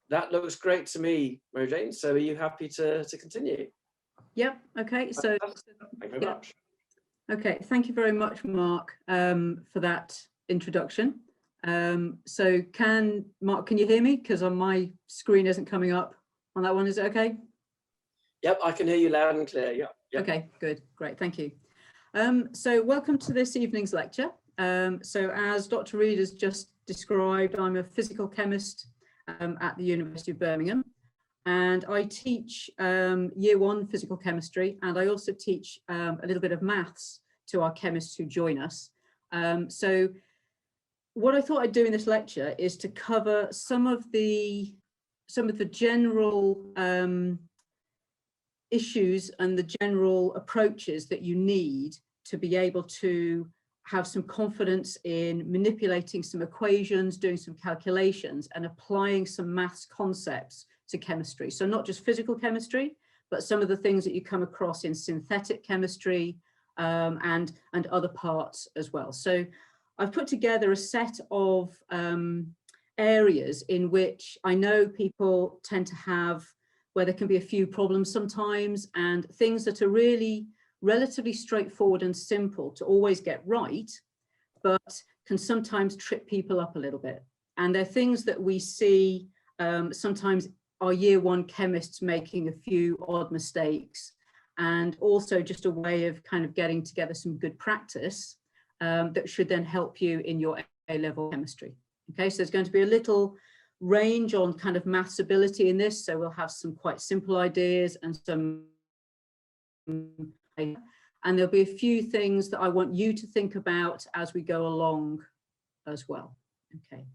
That looks great to me, Maryjane. So are you happy to continue? Yep. Okay. So thank you very much. Okay. Thank you very much, Mark, for that introduction. So Mark, can you hear me? Because on my screen isn't coming up on that one. Is it okay? Yep, I can hear you loud and clear. Yep. Okay, good. Great. Thank you. So welcome to this evening's lecture. So as Dr. Reid has just described, I'm a physical chemist at the University of Birmingham, and I teach year 1 physical chemistry, and I also teach a little bit of maths to our chemists who join us. So what I thought I'd do in this lecture is to cover some of the general issues and the general approaches that you need to be able to have some confidence in manipulating some equations, doing some calculations, and applying some maths concepts to chemistry. So not just physical chemistry, but some of the things that you come across in synthetic chemistry and other parts as well. So I've put together a set of areas in which I know people tend to have, where there can be a few problems sometimes, and things that are really relatively straightforward and simple to always get right, but can sometimes trip people up a little bit. And they're things that we see sometimes our year 1 chemists making a few odd mistakes, and also just a way of kind of getting together some good practice that should then help you in your A-level chemistry. Okay, so there's going to be a little range on kind of maths ability in this. So we'll have some quite simple ideas and some, and there'll be a few things that I want you to think about as we go along as well. Okay,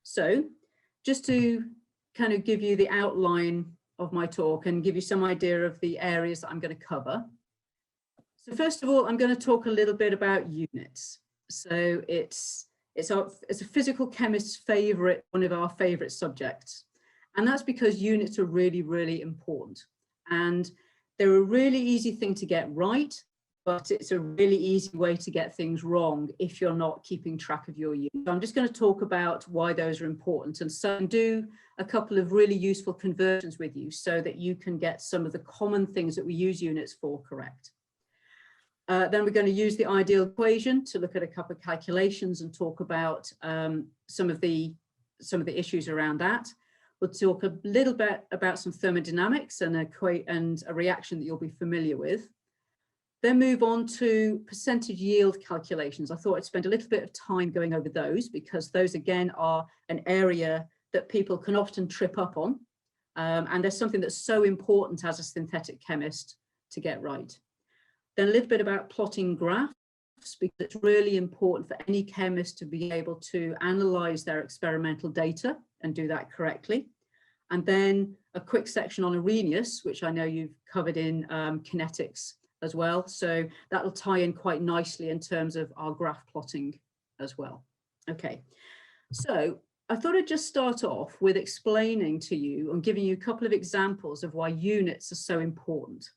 so just to kind of give you the outline of my talk and give you some idea of the areas that I'm going to cover. So first of all, I'm going to talk a little bit about units. So it's a physical chemist's favorite, one of our favorite subjects. And that's because units are really, really important. And they're a really easy thing to get right, but it's a really easy way to get things wrong if you're not keeping track of your units. So I'm just going to talk about why those are important, and so do a couple of really useful conversions with you so that you can get some of the common things that we use units for correct. Then we're going to use the ideal equation to look at a couple of calculations and talk about some of the issues around that. We'll talk a little bit about some thermodynamics and a reaction that you'll be familiar with. Then move on to percentage yield calculations. I thought I'd spend a little bit of time going over those because those again are an area that people can often trip up on. And there's something that's so important as a synthetic chemist to get right. Then a little bit about plotting graphs, because it's really important for any chemist to be able to analyze their experimental data and do that correctly. And then a quick section on Arrhenius, which I know you've covered in kinetics as well. So that'll tie in quite nicely in terms of our graph plotting as well. Okay, so I thought I'd just start off with explaining to you and giving you a couple of examples of why units are so important.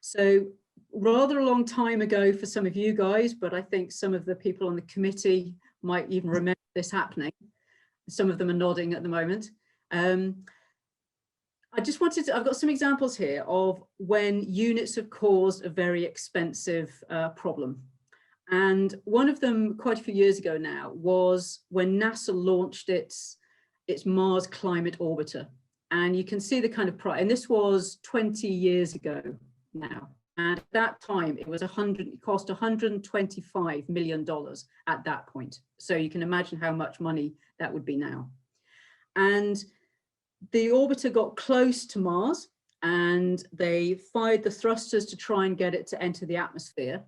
So rather a long time ago for some of you guys, but I think some of the people on the committee might even remember this happening. Some of them are nodding at the moment. I just wanted to, I've got some examples here of when units have caused a very expensive problem. And one of them quite a few years ago now was when NASA launched its Mars Climate Orbiter. And you can see the kind of price, and this was 20 years ago now. And at that time, it cost $125 million at that point. So you can imagine how much money that would be now. And the orbiter got close to Mars and they fired the thrusters to try and get it to enter the atmosphere.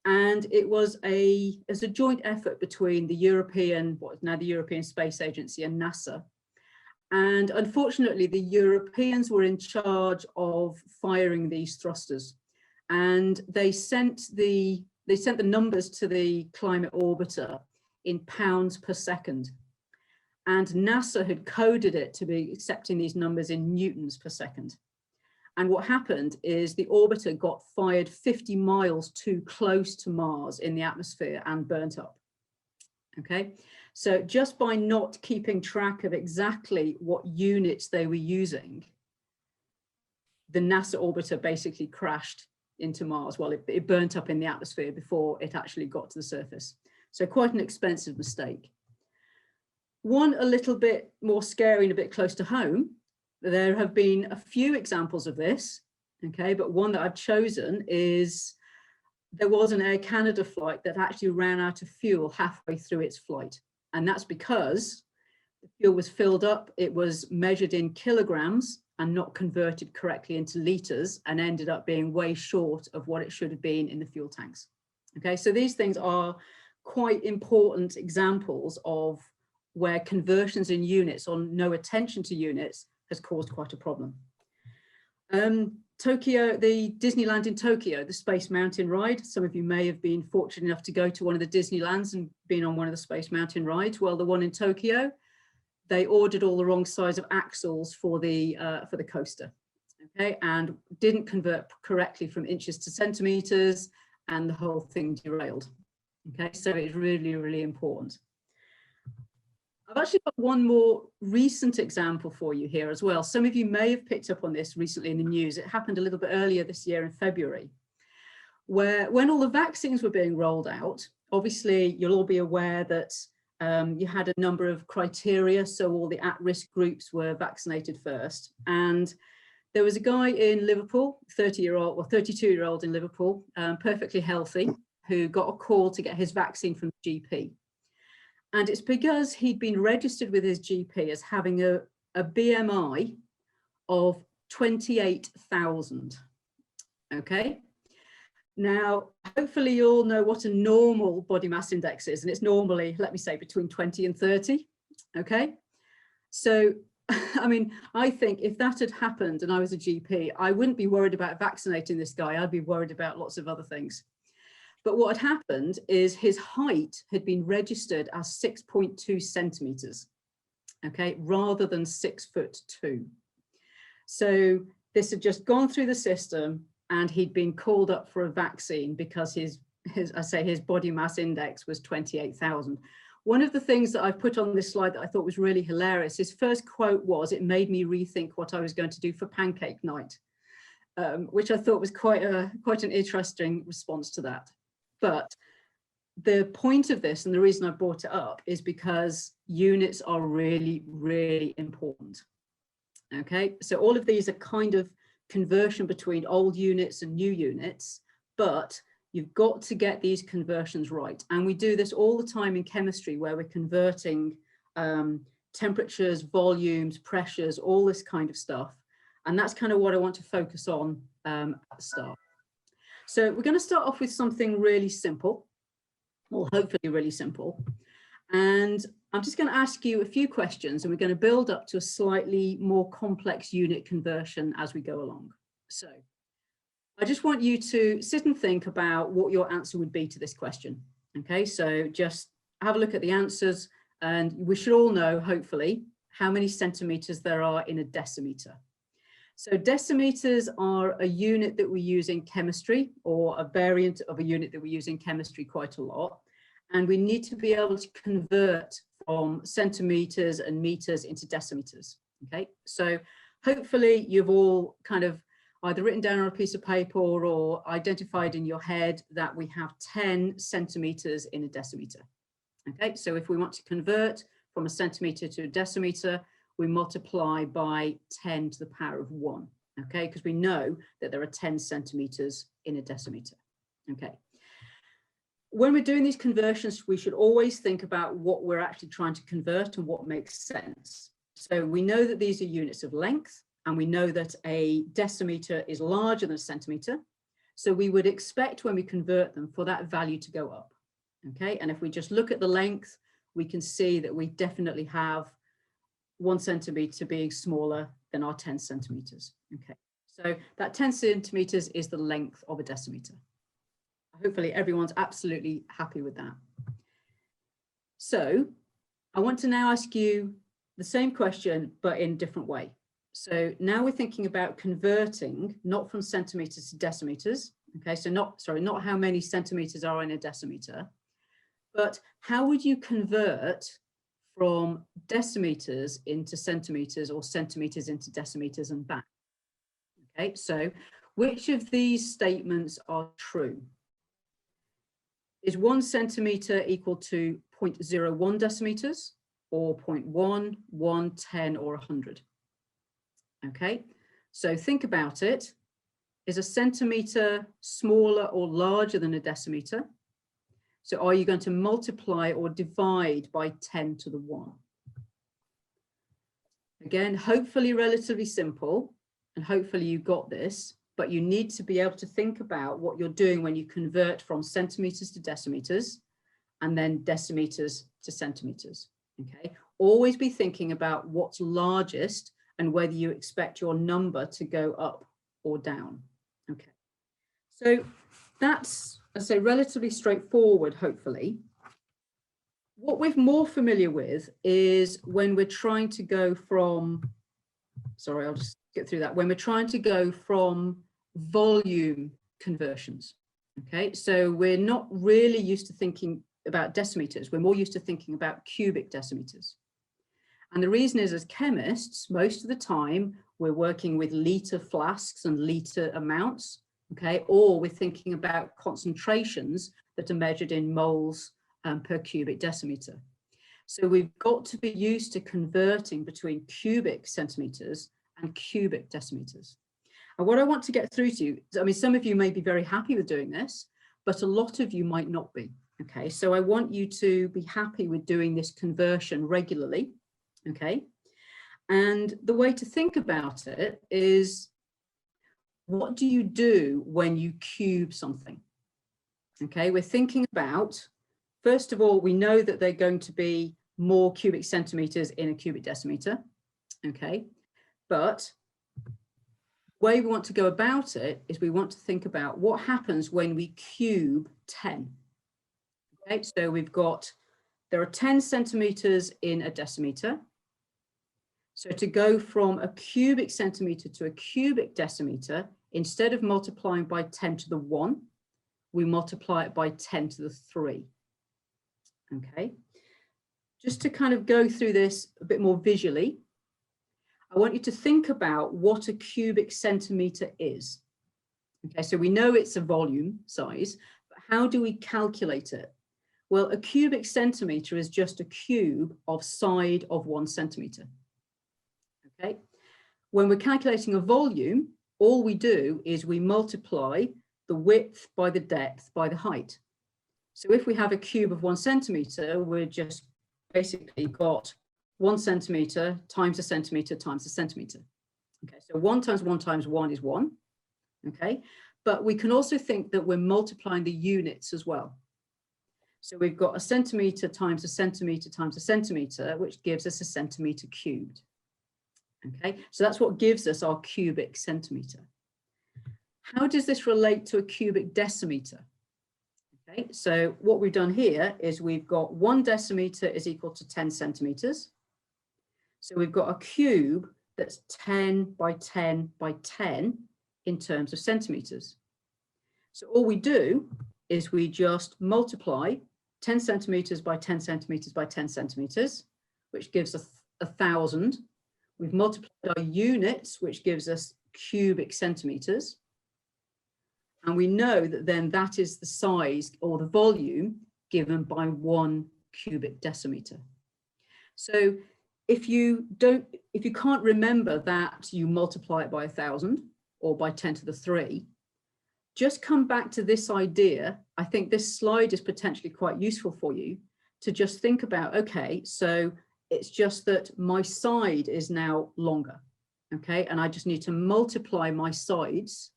And it was a joint effort between the European, what is now the European Space Agency, and NASA. And unfortunately, the Europeans were in charge of firing these thrusters. And they sent the numbers to the climate orbiter in pounds per second. And NASA had coded it to be accepting these numbers in newtons per second. And what happened is the orbiter got fired 50 miles too close to Mars in the atmosphere and burnt up. Okay, so just by not keeping track of exactly what units they were using, the NASA orbiter basically crashed into Mars. Well, it burnt up in the atmosphere before it actually got to the surface. So quite an expensive mistake. One a little bit more scary and a bit close to home. There have been a few examples of this, okay, but one that I've chosen is there was an Air Canada flight that actually ran out of fuel halfway through its flight. And that's because the fuel was filled up, it was measured in kilograms and not converted correctly into liters, and ended up being way short of what it should have been in the fuel tanks. Okay, so these things are quite important examples of where conversions in units or no attention to units has caused quite a problem. Tokyo, the Disneyland in Tokyo, the Space Mountain ride. Some of you may have been fortunate enough to go to one of the Disneylands and been on one of the Space Mountain rides. Well, the one in Tokyo, they ordered all the wrong size of axles for the coaster, okay, and didn't convert correctly from inches to centimeters, and the whole thing derailed. Okay, so it's really, really important. I've actually got one more recent example for you here as well. Some of you may have picked up on this recently in the news. It happened a little bit earlier this year in February, where when all the vaccines were being rolled out, obviously you'll all be aware that you had a number of criteria, so all the at-risk groups were vaccinated first. And there was a guy in Liverpool, 30-year-old or 32-year-old in Liverpool, perfectly healthy, who got a call to get his vaccine from the GP. And it's because he'd been registered with his GP as having a BMI of 28,000. Okay. Now, hopefully you all know what a normal body mass index is, and it's normally, let me say, between 20 and 30. Okay. So, I mean, I think if that had happened and I was a GP, I wouldn't be worried about vaccinating this guy. I'd be worried about lots of other things. But what had happened is his height had been registered as 6.2 centimeters, okay, rather than 6'2". So this had just gone through the system, and he'd been called up for a vaccine because his body mass index was 28,000. One of the things that I've put on this slide that I thought was really hilarious, his first quote was, "It made me rethink what I was going to do for pancake night," which I thought was quite an interesting response to that. But the point of this, and the reason I brought it up, is because units are really, really important. Okay, so all of these are kind of conversion between old units and new units, but you've got to get these conversions right. And we do this all the time in chemistry, where we're converting temperatures, volumes, pressures, all this kind of stuff. And that's kind of what I want to focus on at the start. So we're going to start off with something really simple, or hopefully really simple. And I'm just going to ask you a few questions, and we're going to build up to a slightly more complex unit conversion as we go along. So I just want you to sit and think about what your answer would be to this question. Okay, so just have a look at the answers, and we should all know, hopefully, how many centimeters there are in a decimeter. So decimeters are a unit that we use in chemistry, or a variant of a unit that we use in chemistry quite a lot. And we need to be able to convert from centimeters and meters into decimeters. Okay, so hopefully you've all kind of either written down on a piece of paper or identified in your head that we have 10 centimeters in a decimeter. Okay, so if we want to convert from a centimeter to a decimeter, we multiply by 10 to the power of 1, okay, because we know that there are 10 centimeters in a decimeter, okay. When we're doing these conversions, we should always think about what we're actually trying to convert and what makes sense. So we know that these are units of length, and we know that a decimeter is larger than a centimeter. So we would expect when we convert them for that value to go up, okay. And if we just look at the length, we can see that we definitely have 1 centimeter being smaller than our 10 centimeters. Okay, so that 10 centimeters is the length of a decimeter. Hopefully everyone's absolutely happy with that. So I want to now ask you the same question, but in a different way. So now we're thinking about converting, not from centimeters to decimeters. Okay, so not how many centimeters are in a decimeter, But how would you convert from decimeters into centimeters or centimeters into decimeters and back? Okay, so which of these statements are true? Is 1 centimeter equal to 0.01 decimeters or 0.1, 1, 10, or 100? Okay, so think about it. Is a centimeter smaller or larger than a decimeter? So are you going to multiply or divide by 10 to the 1? Again, hopefully relatively simple, and hopefully you got this, but you need to be able to think about what you're doing when you convert from centimeters to decimeters and then decimeters to centimeters. Okay, always be thinking about what's largest and whether you expect your number to go up or down. Okay, so that's, I say, relatively straightforward, hopefully. What we're more familiar with is when we're trying to go from, sorry, I'll just get through that. When we're trying to go from volume conversions, okay? So we're not really used to thinking about decimeters. We're more used to thinking about cubic decimeters. And the reason is, as chemists, most of the time, we're working with liter flasks and liter amounts, okay? Or we're thinking about concentrations that are measured in moles per cubic decimeter. So we've got to be used to converting between cubic centimeters and cubic decimeters. And what I want to get through to you, I mean, some of you may be very happy with doing this, but a lot of you might not be, okay? So I want you to be happy with doing this conversion regularly, okay? And the way to think about it is, what do you do when you cube something? Okay, we're thinking about, first of all, we know that they're going to be more cubic centimeters in a cubic decimeter, okay? But the way we want to go about it is we want to think about what happens when we cube 10. Okay, so we've got, there are 10 centimeters in a decimeter. So to go from a cubic centimeter to a cubic decimeter, instead of multiplying by 10 to the 1, we multiply it by 10 to the 3. Okay, just to kind of go through this a bit more visually, I want you to think about what a cubic centimeter is. Okay, so we know it's a volume size, but how do we calculate it? Well, a cubic centimeter is just a cube of side of 1 centimeter. Okay, when we're calculating a volume, all we do is we multiply the width by the depth by the height. So if we have a cube of 1 centimeter, we're just basically got 1 centimeter times a centimeter times a centimeter. Okay, so 1 times 1 times 1 is 1. Okay, but we can also think that we're multiplying the units as well. So we've got a centimeter times a centimeter times a centimeter, which gives us a centimeter cubed. Okay, so that's what gives us our cubic centimeter. How does this relate to a cubic decimeter? Okay, so what we've done here is we've got 1 decimeter is equal to 10 centimeters. So we've got a cube that's 10 by 10 by 10 in terms of centimeters. So all we do is we just multiply 10 centimeters by 10 centimeters by 10 centimeters, which gives us 1,000. We've multiplied our units, which gives us cubic centimeters. And we know that then that is the size or the volume given by 1 cubic decimeter. So if you can't remember that you multiply it by 1,000 or by 10 to the 3, just come back to this idea. I think this slide is potentially quite useful for you to just think about, okay, so it's just that my side is now longer, okay? And I just need to multiply my sides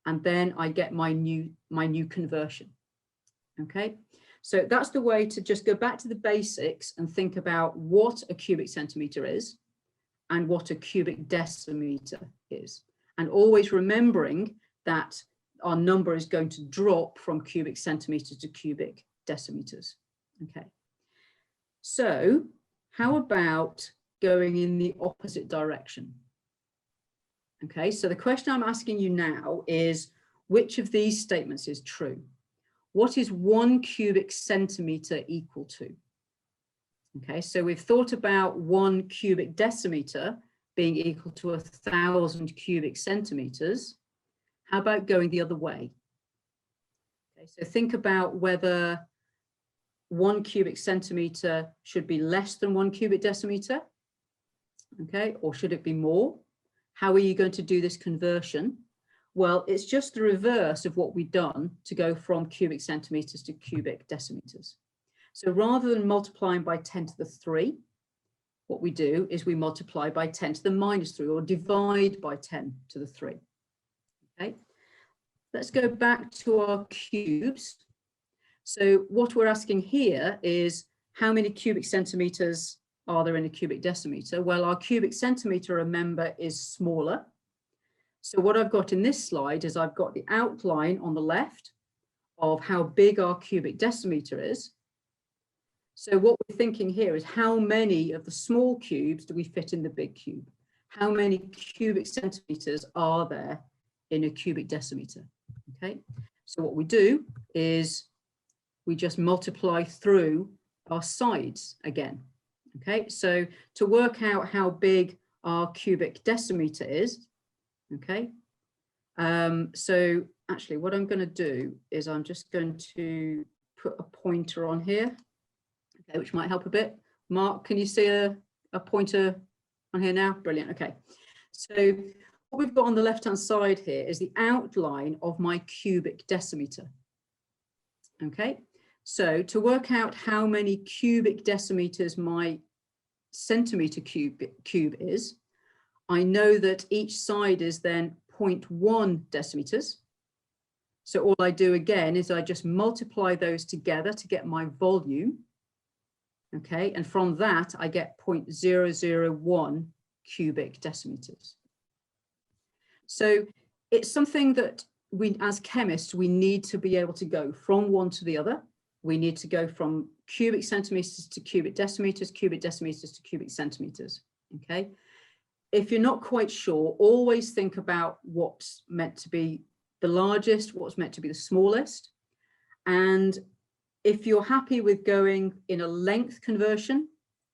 and then I get my new conversion, okay? So that's the way to just go back to the basics and think about what a cubic centimeter is and what a cubic decimeter is. And always remembering that our number is going to drop from cubic centimeters to cubic decimeters, okay? So how about going in the opposite direction? Okay, so the question I'm asking you now is, which of these statements is true? what is 1 cubic centimetre equal to? Okay, so we've thought about 1 cubic decimetre being equal to 1,000 cubic centimetres. How about going the other way? Okay, so think about whether 1 cubic centimetre should be less than 1 cubic decimetre, okay, or should it be more? How are you going to do this conversion? Well, it's just the reverse of what we've done to go from cubic centimetres to cubic decimetres. So rather than multiplying by 10 to the 3, what we do is we multiply by 10 to the minus 3, or divide by 10 to the 3. Okay, let's go back to our cubes. So what we're asking here is how many cubic centimetres are there in a cubic decimetre? Well, our cubic centimetre, remember, is smaller. So what I've got in this slide is I've got the outline on the left of how big our cubic decimetre is. So what we're thinking here is how many of the small cubes do we fit in the big cube? How many cubic centimetres are there in a cubic decimetre? Okay, so what we do is we just multiply through our sides again. Okay, so to work out how big our cubic decimetre is, okay, so actually what I'm going to do is I'm just going to put a pointer on here, okay, which might help a bit. Mark, can you see a pointer on here now? Brilliant. Okay, so what we've got on the left hand side here is the outline of my cubic decimetre. Okay, so to work out how many cubic decimetres my centimetre cube is, I know that each side is then 0.1 decimetres. So all I do again is I just multiply those together to get my volume. Okay, and from that I get 0.001 cubic decimetres. So it's something that we, as chemists, we need to be able to go from one to the other. We need to go from cubic centimetres to cubic decimetres to cubic centimetres. Okay, if you're not quite sure, always think about what's meant to be the largest, what's meant to be the smallest. And if you're happy with going in a length conversion,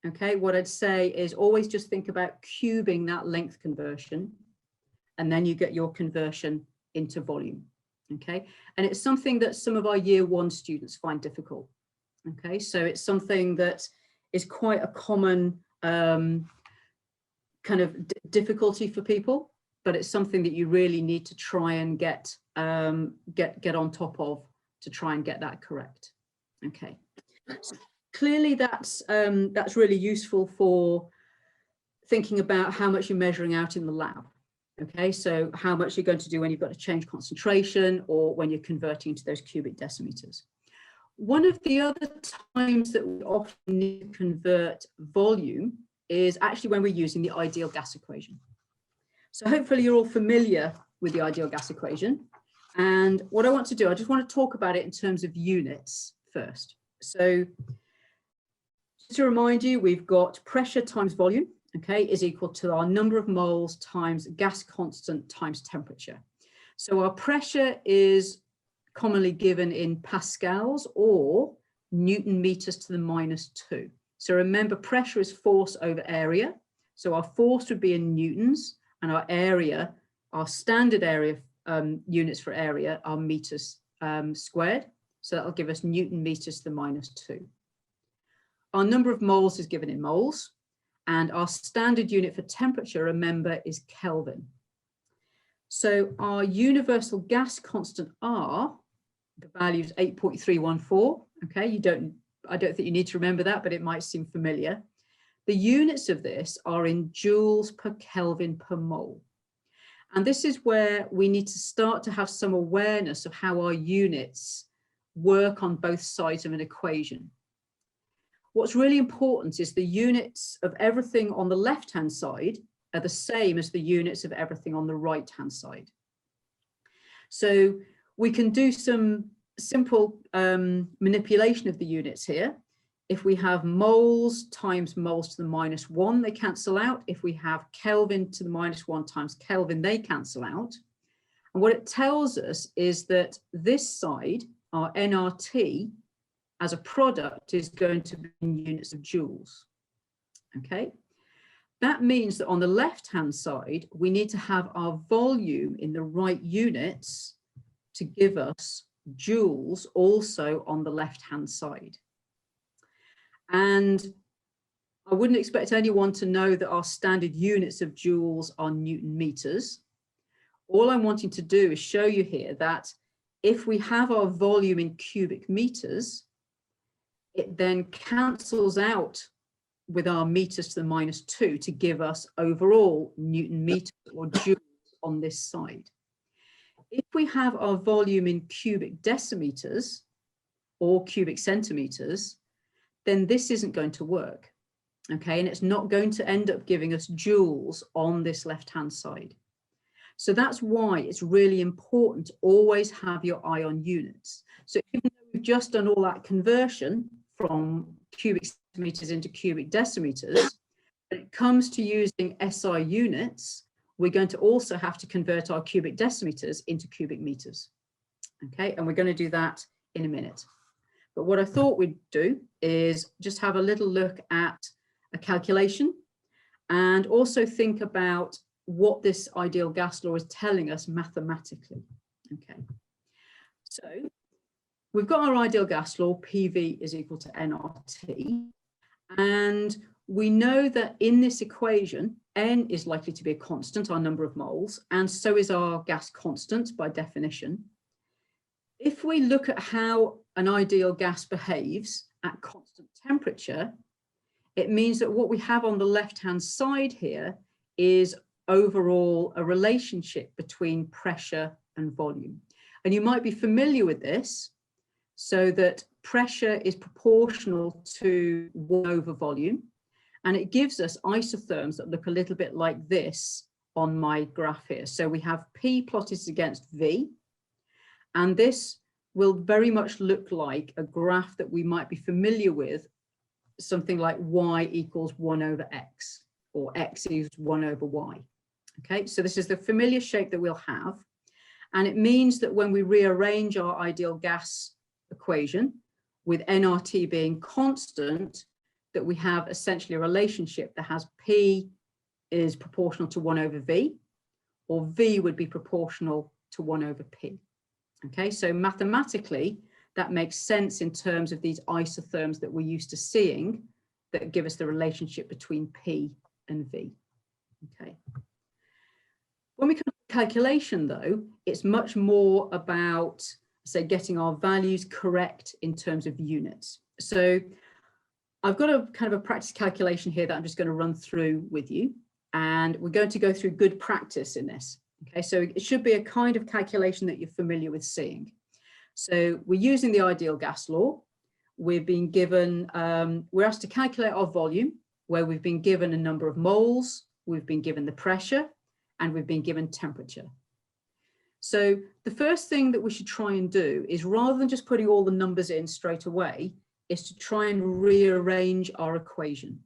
okay, what I'd say is always just think about cubing that length conversion, and then you get your conversion into volume. Okay, and it's something that some of our year 1 students find difficult. Okay, so it's something that is quite a common kind of difficulty for people, but it's something that you really need to try and get on top of to try and get that correct. Okay, so clearly that's really useful for thinking about how much you're measuring out in the lab. Okay, so how much you're going to do when you've got to change concentration or when you're converting into those cubic decimeters. One of the other times that we often need to convert volume is actually when we're using the ideal gas equation. So hopefully you're all familiar with the ideal gas equation. And what I want to do, I just want to talk about it in terms of units first. So just to remind you, we've got pressure times volume, okay, is equal to our number of moles times gas constant times temperature. So our pressure is commonly given in pascals or Newton meters to the -2. So remember, pressure is force over area. So our force would be in newtons, and our area, our standard area units for area are meters squared. So that'll give us Newton meters to the -2. Our number of moles is given in moles, and our standard unit for temperature, remember, is Kelvin. So our universal gas constant R, the value is 8.314. Okay, I don't think you need to remember that, but it might seem familiar. The units of this are in joules per Kelvin per mole. And this is where we need to start to have some awareness of how our units work on both sides of an equation. What's really important is the units of everything on the left-hand side are the same as the units of everything on the right-hand side. So we can do some simple manipulation of the units here. If we have moles times moles to the -1, they cancel out. If we have Kelvin to the -1 times Kelvin, they cancel out. And what it tells us is that this side, our nRT as a product is going to be in units of joules. Okay, that means that on the left-hand side, we need to have our volume in the right units to give us joules also on the left-hand side. And I wouldn't expect anyone to know that our standard units of joules are Newton meters. All I'm wanting to do is show you here that if we have our volume in cubic meters, it then cancels out with our meters to the -2 to give us overall Newton meters or joules on this side. If we have our volume in cubic decimeters or cubic centimeters, then this isn't going to work. Okay, and it's not going to end up giving us joules on this left-hand side. So that's why it's really important to always have your eye on units. So even though we've just done all that conversion from cubic centimeters into cubic decimeters, when it comes to using SI units, we're going to also have to convert our cubic decimeters into cubic meters. Okay, and we're going to do that in a minute. But what I thought we'd do is just have a little look at a calculation and also think about what this ideal gas law is telling us mathematically. Okay, so we've got our ideal gas law, PV is equal to nRT, and we know that in this equation, N is likely to be a constant, our number of moles, and so is our gas constant by definition. If we look at how an ideal gas behaves at constant temperature, it means that what we have on the left-hand side here is overall a relationship between pressure and volume. And you might be familiar with this, so that pressure is proportional to 1 over volume, and it gives us isotherms that look a little bit like this on my graph here. So we have P plotted against V, and this will very much look like a graph that we might be familiar with, something like y equals 1 over x, or x equals 1 over y. Okay, so this is the familiar shape that we'll have. And it means that when we rearrange our ideal gas equation with nRT being constant, that we have essentially a relationship that has P is proportional to 1 over V, or V would be proportional to 1 over P. Okay, so mathematically, that makes sense in terms of these isotherms that we're used to seeing that give us the relationship between P and V. Okay. When we come to calculation, though, it's much more about, say, getting our values correct in terms of units. So I've got a kind of a practice calculation here that I'm just going to run through with you, and we're going to go through good practice in this. Okay, so it should be a kind of calculation that you're familiar with seeing. So we're using the ideal gas law. We've been given, we're asked to calculate our volume, where we've been given a number of moles, we've been given the pressure, and we've been given temperature. So the first thing that we should try and do is, rather than just putting all the numbers in straight away, is to try and rearrange our equation.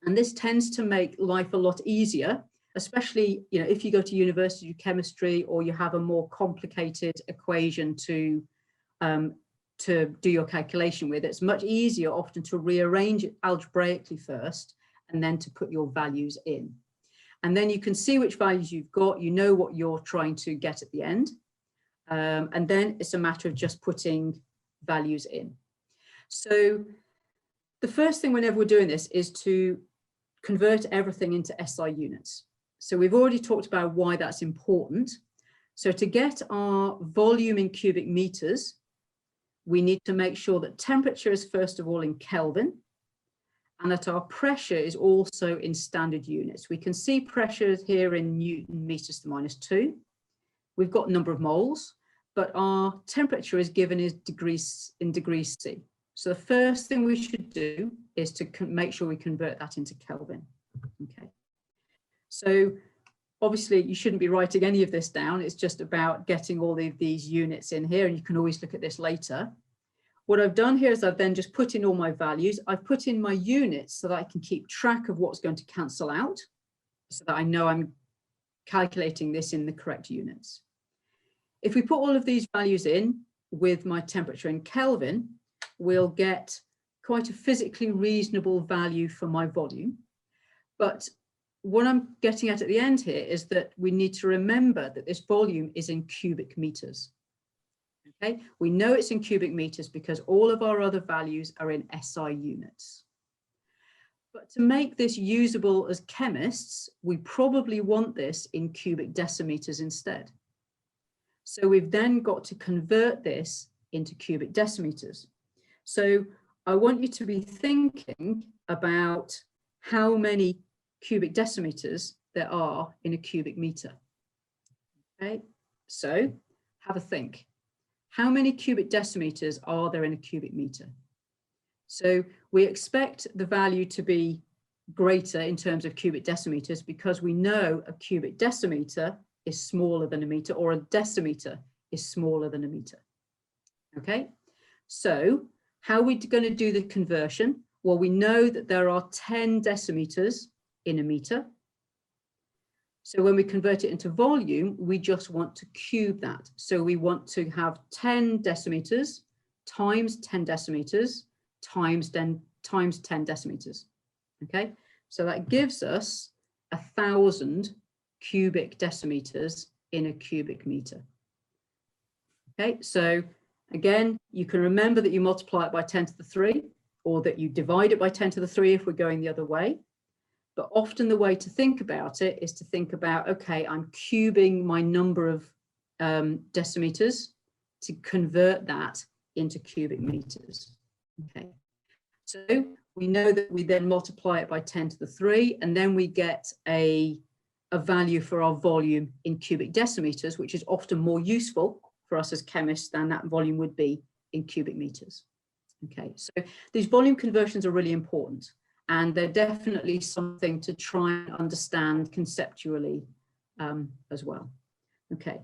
And this tends to make life a lot easier, especially, you know, if you go to university chemistry or you have a more complicated equation to do your calculation with. It's much easier often to rearrange it algebraically first and then to put your values in. And then you can see which values you've got, you know what you're trying to get at the end. And then it's a matter of just putting values in. So the first thing whenever we're doing this is to convert everything into SI units. So we've already talked about why that's important. So to get our volume in cubic meters, we need to make sure that temperature is first of all in Kelvin, and that our pressure is also in standard units. We can see pressure here in Newton meters to the -2. We've got number of moles, but our temperature is given as degrees C. So the first thing we should do is to make sure we convert that into Kelvin. Okay. So obviously you shouldn't be writing any of this down. It's just about getting all of these units in here, and you can always look at this later. What I've done here is I've then just put in all my values. I've put in my units so that I can keep track of what's going to cancel out, so that I know I'm calculating this in the correct units. If we put all of these values in, with my temperature in Kelvin, we'll get quite a physically reasonable value for my volume. But what I'm getting at the end here is that we need to remember that this volume is in cubic meters. Okay, we know it's in cubic meters because all of our other values are in SI units. But to make this usable as chemists, we probably want this in cubic decimeters instead. So we've then got to convert this into cubic decimeters. So I want you to be thinking about how many cubic decimeters there are in a cubic meter. Okay, so have a think. How many cubic decimeters are there in a cubic meter? So we expect the value to be greater in terms of cubic decimeters because we know a cubic decimeter is smaller than a meter, or a decimeter is smaller than a meter. Okay, so how are we going to do the conversion? Well, we know that there are 10 decimeters in a meter. So when we convert it into volume, we just want to cube that. So we want to have 10 decimeters times 10 decimeters times 10 decimeters. Okay, so that gives us 1,000 cubic decimeters in a cubic meter. Okay, so again, you can remember that you multiply it by 10 to the 3, or that you divide it by 10 to the 3 if we're going the other way. But often the way to think about it is to think about, okay, I'm cubing my number of decimeters to convert that into cubic meters. Okay, so we know that we then multiply it by 10 to the 3, and then we get a value for our volume in cubic decimeters, which is often more useful for us as chemists than that volume would be in cubic meters. Okay, so these volume conversions are really important, and they're definitely something to try and understand conceptually as well. Okay,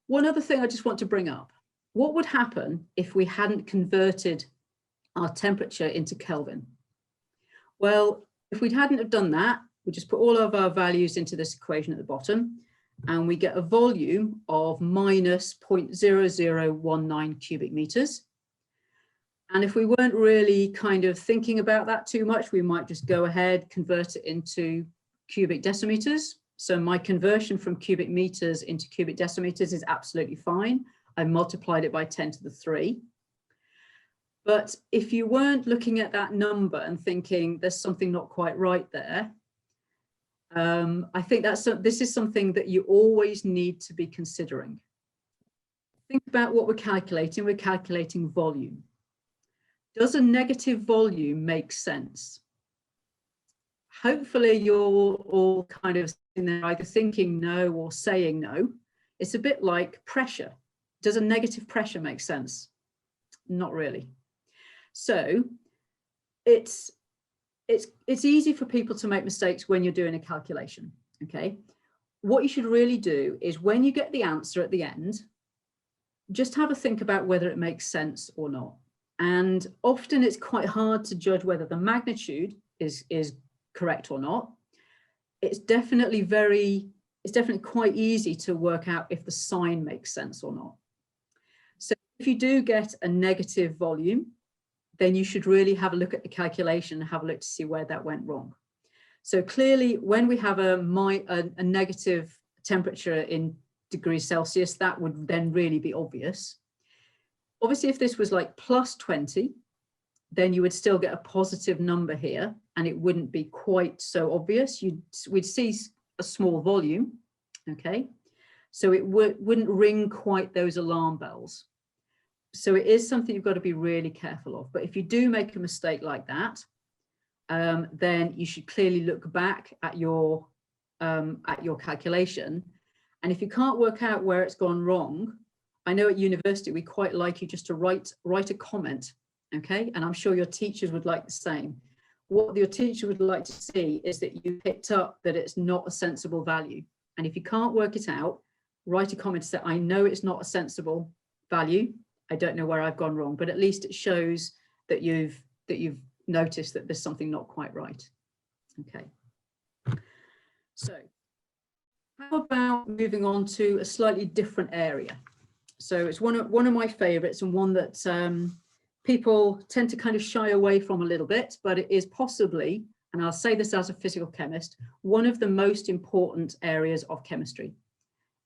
one other thing I just want to bring up. What would happen if we hadn't converted our temperature into Kelvin? Well, if we hadn't have done that, we just put all of our values into this equation at the bottom, and we get a volume of minus 0.0019 cubic meters. And if we weren't really kind of thinking about that too much, we might just go ahead, convert it into cubic decimeters. So my conversion from cubic meters into cubic decimeters is absolutely fine. I multiplied it by 10 to the 3. But if you weren't looking at that number and thinking there's something not quite right there, I think this is something that you always need to be considering. Think about what we're calculating. We're calculating volume. Does a negative volume make sense? Hopefully you're all kind of sitting there either thinking no or saying no. It's a bit like pressure. Does a negative pressure make sense? Not really. So it's easy for people to make mistakes when you're doing a calculation. Okay, what you should really do is when you get the answer at the end, just have a think about whether it makes sense or not. And often it's quite hard to judge whether the magnitude is correct or not. It's definitely quite easy to work out if the sign makes sense or not. So if you do get a negative volume, then you should really have a look at the calculation and have a look to see where that went wrong. So clearly, when we have a negative temperature in degrees Celsius, that would then really be obvious. Obviously, if this was like plus 20, then you would still get a positive number here, and it wouldn't be quite so obvious. We'd see a small volume, okay? So it wouldn't ring quite those alarm bells. So it is something you've got to be really careful of. But if you do make a mistake like that, then you should clearly look back at your calculation. And if you can't work out where it's gone wrong, I know at university we quite like you just to write a comment, okay? And I'm sure your teachers would like the same. What your teacher would like to see is that you picked up that it's not a sensible value. And if you can't work it out, write a comment to say, I know it's not a sensible value. I don't know where I've gone wrong, but at least it shows that you've noticed that there's something not quite right. Okay. So how about moving on to a slightly different area? So it's one of my favorites, and one that people tend to kind of shy away from a little bit, but it is possibly, and I'll say this as a physical chemist, one of the most important areas of chemistry.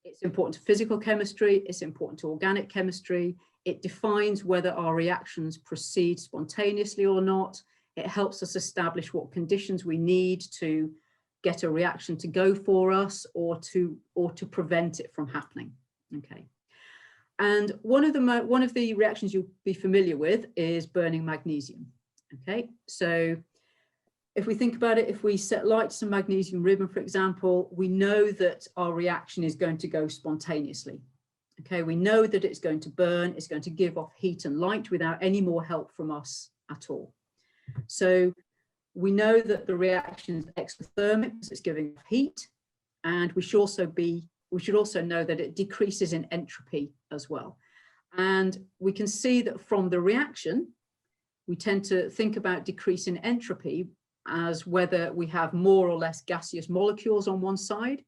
It's important to physical chemistry, it's important to organic chemistry. It defines whether our reactions proceed spontaneously or not. It helps us establish what conditions we need to get a reaction to go for us, or to prevent it from happening. Okay. And one of the reactions you'll be familiar with is burning magnesium. Okay, so if we think about it, if we set light to some magnesium ribbon, for example, we know that our reaction is going to go spontaneously. Okay, we know that it's going to burn, it's going to give off heat and light without any more help from us at all. So we know that the reaction is exothermic because it's giving off heat, and we should also know that it decreases in entropy as well. And we can see that from the reaction, we tend to think about decrease in entropy as whether we have more or less gaseous molecules on one side.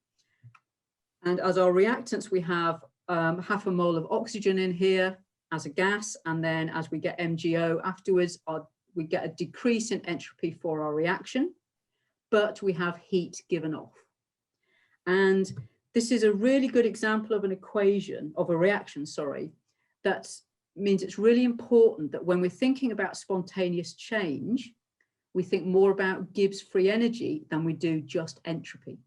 And as our reactants, we have half a mole of oxygen in here as a gas. And then as we get MgO afterwards, we get a decrease in entropy for our reaction, but we have heat given off. And this is a really good example of an equation, of a reaction, sorry, that means it's really important that when we're thinking about spontaneous change, we think more about Gibbs free energy than we do just entropy.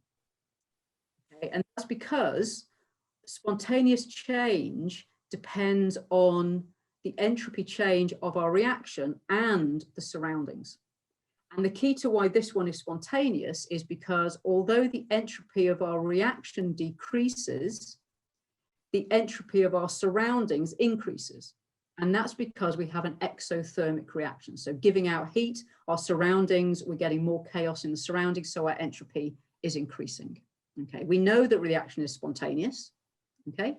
Okay? And that's because spontaneous change depends on the entropy change of our reaction and the surroundings. And the key to why this one is spontaneous is because although the entropy of our reaction decreases, the entropy of our surroundings increases. And that's because we have an exothermic reaction. So giving out heat, our surroundings, we're getting more chaos in the surroundings, so our entropy is increasing. Okay, we know that reaction is spontaneous. Okay,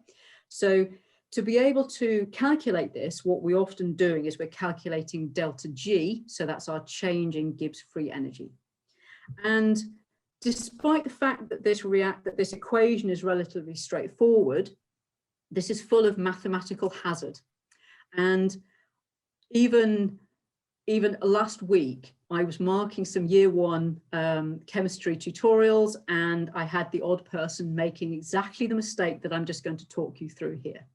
so to be able to calculate this, what we're often doing is we're calculating delta G, so that's our change in Gibbs free energy. And despite the fact that this equation is relatively straightforward, this is full of mathematical hazard. And even last week, I was marking some year one chemistry tutorials, and I had the odd person making exactly the mistake that I'm just going to talk you through here.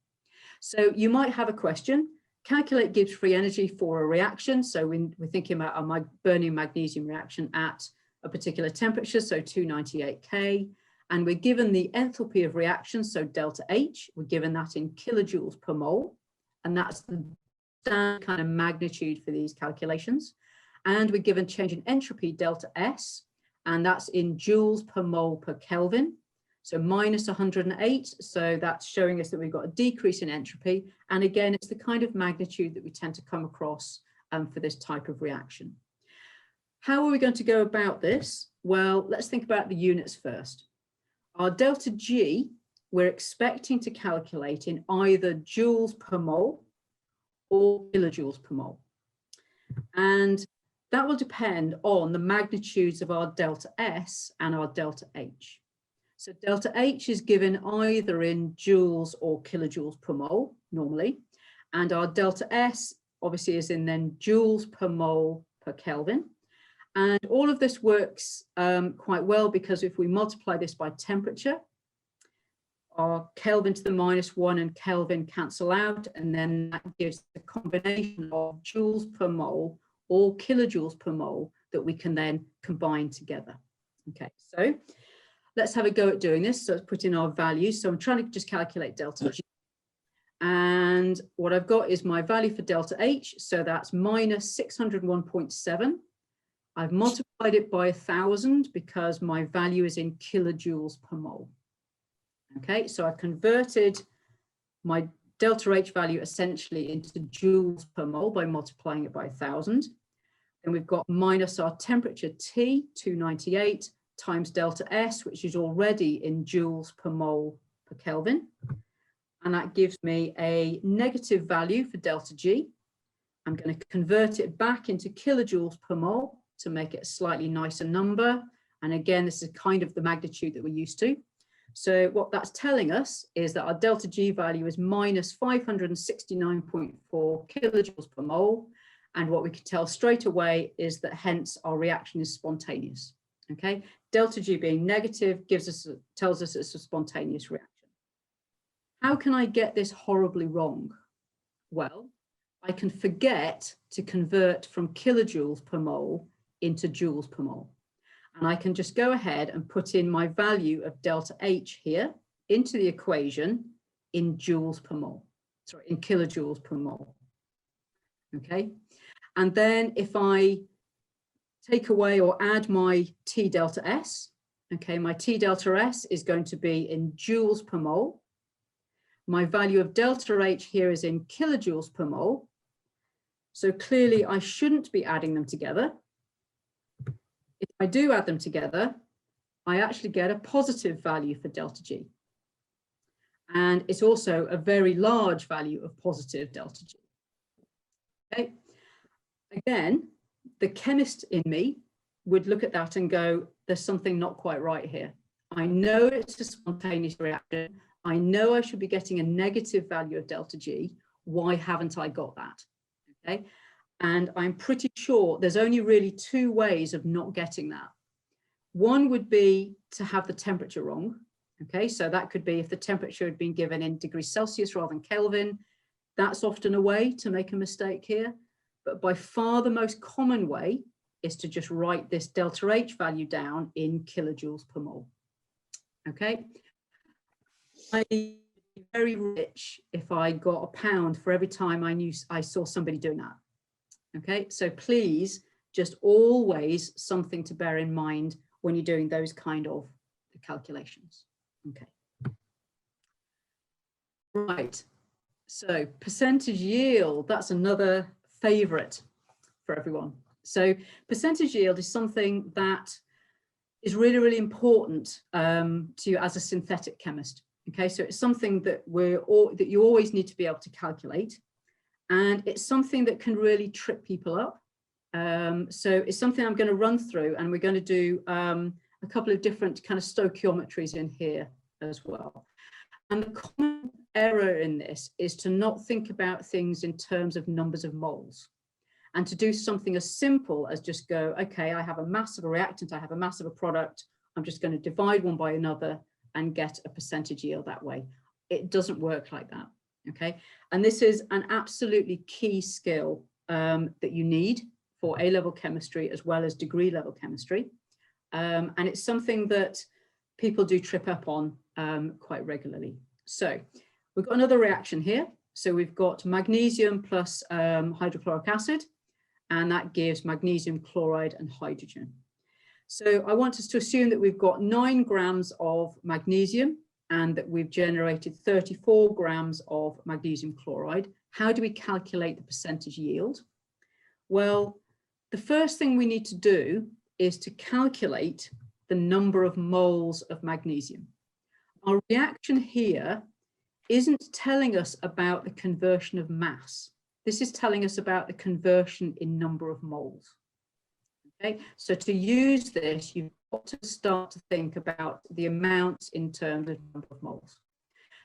So you might have a question, calculate Gibbs free energy for a reaction. So we're thinking about our burning magnesium reaction at a particular temperature, so 298 K, and we're given the enthalpy of reaction, so delta H, we're given that in kilojoules per mole, and that's the standard kind of magnitude for these calculations. And we're given change in entropy, delta S, and that's in joules per mole per Kelvin. So minus 108, so that's showing us that we've got a decrease in entropy. And again, it's the kind of magnitude that we tend to come across for this type of reaction. How are we going to go about this? Well, let's think about the units first. Our delta G, we're expecting to calculate in either joules per mole or kilojoules per mole. And that will depend on the magnitudes of our delta S and our delta H. So delta H is given either in joules or kilojoules per mole normally, and our delta S obviously is in then joules per mole per Kelvin. And all of this works quite well because if we multiply this by temperature, our Kelvin to the -1 and Kelvin cancel out, and then that gives a combination of joules per mole or kilojoules per mole that we can then combine together. Okay, so let's have a go at doing this. So let's put in our values. So I'm trying to just calculate delta G. And what I've got is my value for delta H. So that's minus 601.7. I've multiplied it by 1,000 because my value is in kilojoules per mole. Okay, so I've converted my delta H value essentially into joules per mole by multiplying it by 1,000. And we've got minus our temperature T, 298, times delta S, which is already in joules per mole per Kelvin. And that gives me a negative value for delta G. I'm going to convert it back into kilojoules per mole to make it a slightly nicer number. And again, this is kind of the magnitude that we're used to. So what that's telling us is that our delta G value is minus 569.4 kilojoules per mole. And what we can tell straight away is that hence our reaction is spontaneous. Okay, delta G being negative tells us it's a spontaneous reaction. How can I get this horribly wrong? Well, I can forget to convert from kilojoules per mole into joules per mole. And I can just go ahead and put in my value of delta H here into the equation in joules per mole, sorry, in kilojoules per mole. Okay, and then if I take away or add my T delta S, okay, my T delta S is going to be in joules per mole. My value of delta H here is in kilojoules per mole. So clearly I shouldn't be adding them together. If I do add them together, I actually get a positive value for delta G. And it's also a very large value of positive delta G. Okay. Again, the chemist in me would look at that and go, there's something not quite right here. I know it's a spontaneous reaction. I know I should be getting a negative value of delta G. Why haven't I got that? Okay. And I'm pretty sure there's only really two ways of not getting that. One would be to have the temperature wrong. Okay, so that could be if the temperature had been given in degrees Celsius rather than Kelvin. That's often a way to make a mistake here. But by far the most common way is to just write this delta H value down in kilojoules per mole. Okay. I'd be very rich if I got a pound for every time I saw somebody doing that. Okay, so please, just always something to bear in mind when you're doing those kind of calculations. Okay. Right, so percentage yield, that's another favorite for everyone. So percentage yield is something that is really, really important to you as a synthetic chemist. Okay, so it's something that you always need to be able to calculate. And it's something that can really trip people up. So it's something I'm going to run through, and we're going to do a couple of different kind of stoichiometries in here as well. And the common error in this is to not think about things in terms of numbers of moles, and to do something as simple as just go, okay, I have a mass of a reactant, I have a mass of a product, I'm just going to divide one by another and get a percentage yield that way. It doesn't work like that. Okay, and this is an absolutely key skill that you need for A-level chemistry as well as degree level chemistry. And it's something that people do trip up on quite regularly. So we've got another reaction here. So we've got magnesium plus hydrochloric acid, and that gives magnesium chloride and hydrogen. So I want us to assume that we've got 9 grams of magnesium and that we've generated 34 grams of magnesium chloride. How do we calculate the percentage yield? Well, the first thing we need to do is to calculate the number of moles of magnesium. Our reaction here isn't telling us about the conversion of mass. This is telling us about the conversion in number of moles. Okay, so to use this, you've got to start to think about the amounts in terms of number of moles.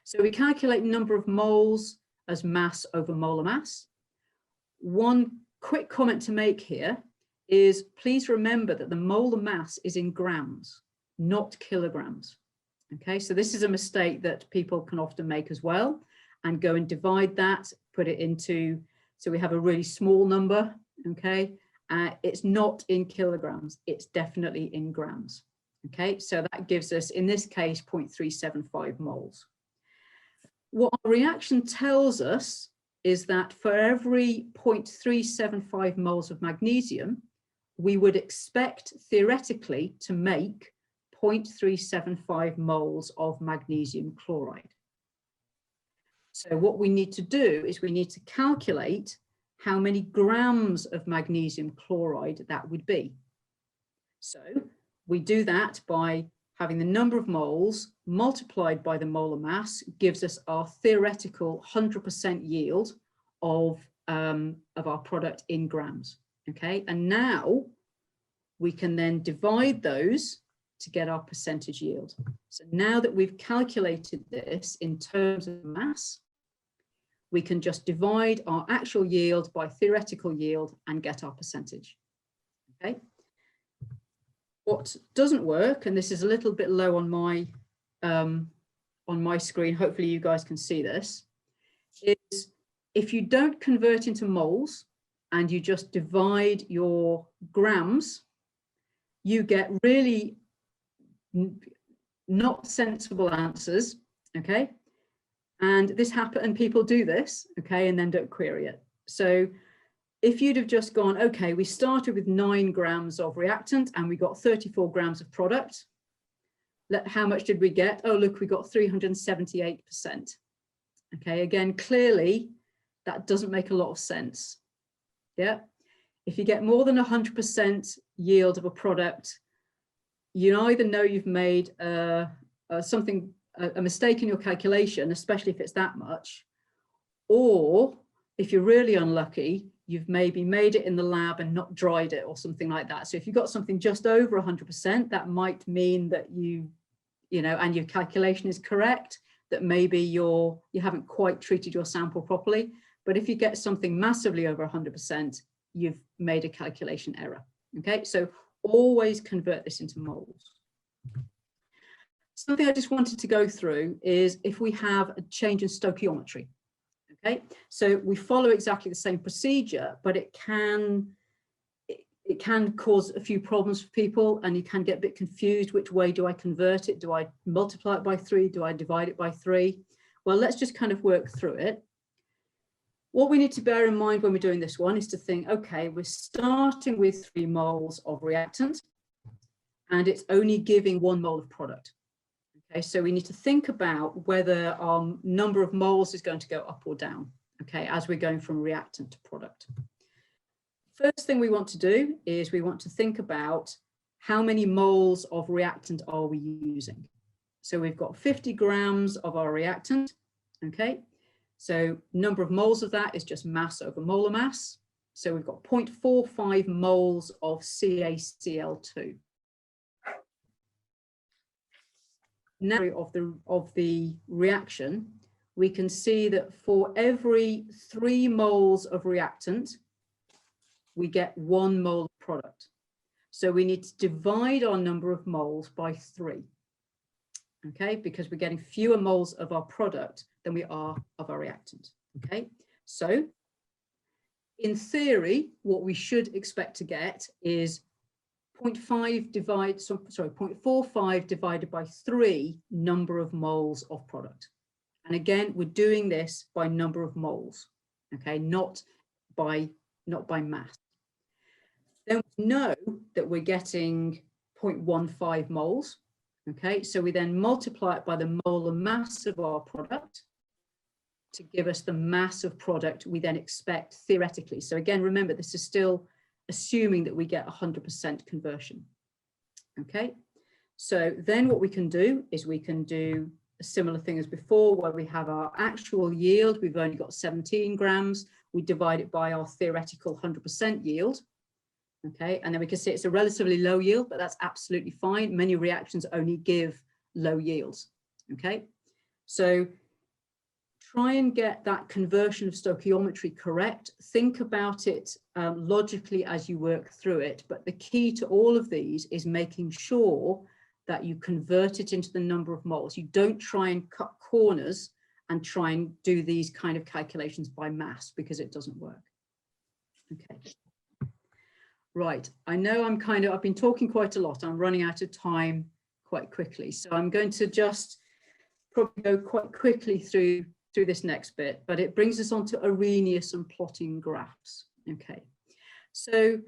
So we calculate number of moles as mass over molar mass. One quick comment to make here is please remember that the molar mass is in grams, not kilograms. Okay, so this is a mistake that people can often make as well, and go and divide that, put it into, so we have a really small number, okay? It's not in kilograms, it's definitely in grams. Okay, so that gives us, in this case, 0.375 moles. What our reaction tells us is that for every 0.375 moles of magnesium, we would expect theoretically to make 0.375 moles of magnesium chloride. So what we need to do is we need to calculate how many grams of magnesium chloride that would be. So we do that by having the number of moles multiplied by the molar mass gives us our theoretical 100% yield of our product in grams. Okay, and now we can then divide those to get our percentage yield. So now that we've calculated this in terms of mass, we can just divide our actual yield by theoretical yield and get our percentage. Okay. What doesn't work, and this is a little bit low on my screen, hopefully you guys can see this, is if you don't convert into moles and you just divide your grams, you get really not sensible answers, okay? And this happens, and people do this, okay, and then don't query it. So if you'd have just gone, okay, we started with 9 grams of reactant and we got 34 grams of product. How much did we get? Oh, look, we got 378%. Okay, again, clearly that doesn't make a lot of sense. Yeah, if you get more than 100% yield of a product, you either know you've made a mistake in your calculation, especially if it's that much, or if you're really unlucky, you've maybe made it in the lab and not dried it or something like that. So if you've got something just over 100%, that might mean that you know, and your calculation is correct, that maybe you haven't quite treated your sample properly. But if you get something massively over 100%, you've made a calculation error. Okay, so always convert this into moles. Something I just wanted to go through is if we have a change in stoichiometry. Okay, so we follow exactly the same procedure, but it can cause a few problems for people, and you can get a bit confused. Which way do I convert it? Do I multiply it by 3? Do I divide it by 3? Well, let's just kind of work through it. What we need to bear in mind when we're doing this one is to think, okay, we're starting with 3 moles of reactant and it's only giving 1 mole of product. Okay, so we need to think about whether our number of moles is going to go up or down, okay, as we're going from reactant to product. First thing we want to do is we want to think about how many moles of reactant are we using. So we've got 50 grams of our reactant, okay? So number of moles of that is just mass over molar mass. So we've got 0.45 moles of CaCl2. Now of the reaction, we can see that for every 3 moles of reactant, we get 1 mole of product. So we need to divide our number of moles by 3. Okay, because we're getting fewer moles of our product than we are of our reactant. Okay, so in theory, what we should expect to get is 0.45 divided by 3 number of moles of product. And again, we're doing this by number of moles, okay, not by mass. Then we know that we're getting 0.15 moles. Okay, so we then multiply it by the molar mass of our product to give us the mass of product we then expect theoretically. So again, remember, this is still assuming that we get 100% conversion. Okay, so then what we can do is we can do a similar thing as before, where we have our actual yield. We've only got 17 grams. We divide it by our theoretical 100% yield. Okay, and then we can see it's a relatively low yield, but that's absolutely fine. Many reactions only give low yields. Okay, so try and get that conversion of stoichiometry correct. Think about it logically as you work through it. But the key to all of these is making sure that you convert it into the number of moles. You don't try and cut corners and try and do these kind of calculations by mass, because it doesn't work. Okay. Right, I know I've been talking quite a lot. I'm running out of time quite quickly. So I'm going to just probably go quite quickly through this next bit, but it brings us on to Arrhenius and plotting graphs. Okay, so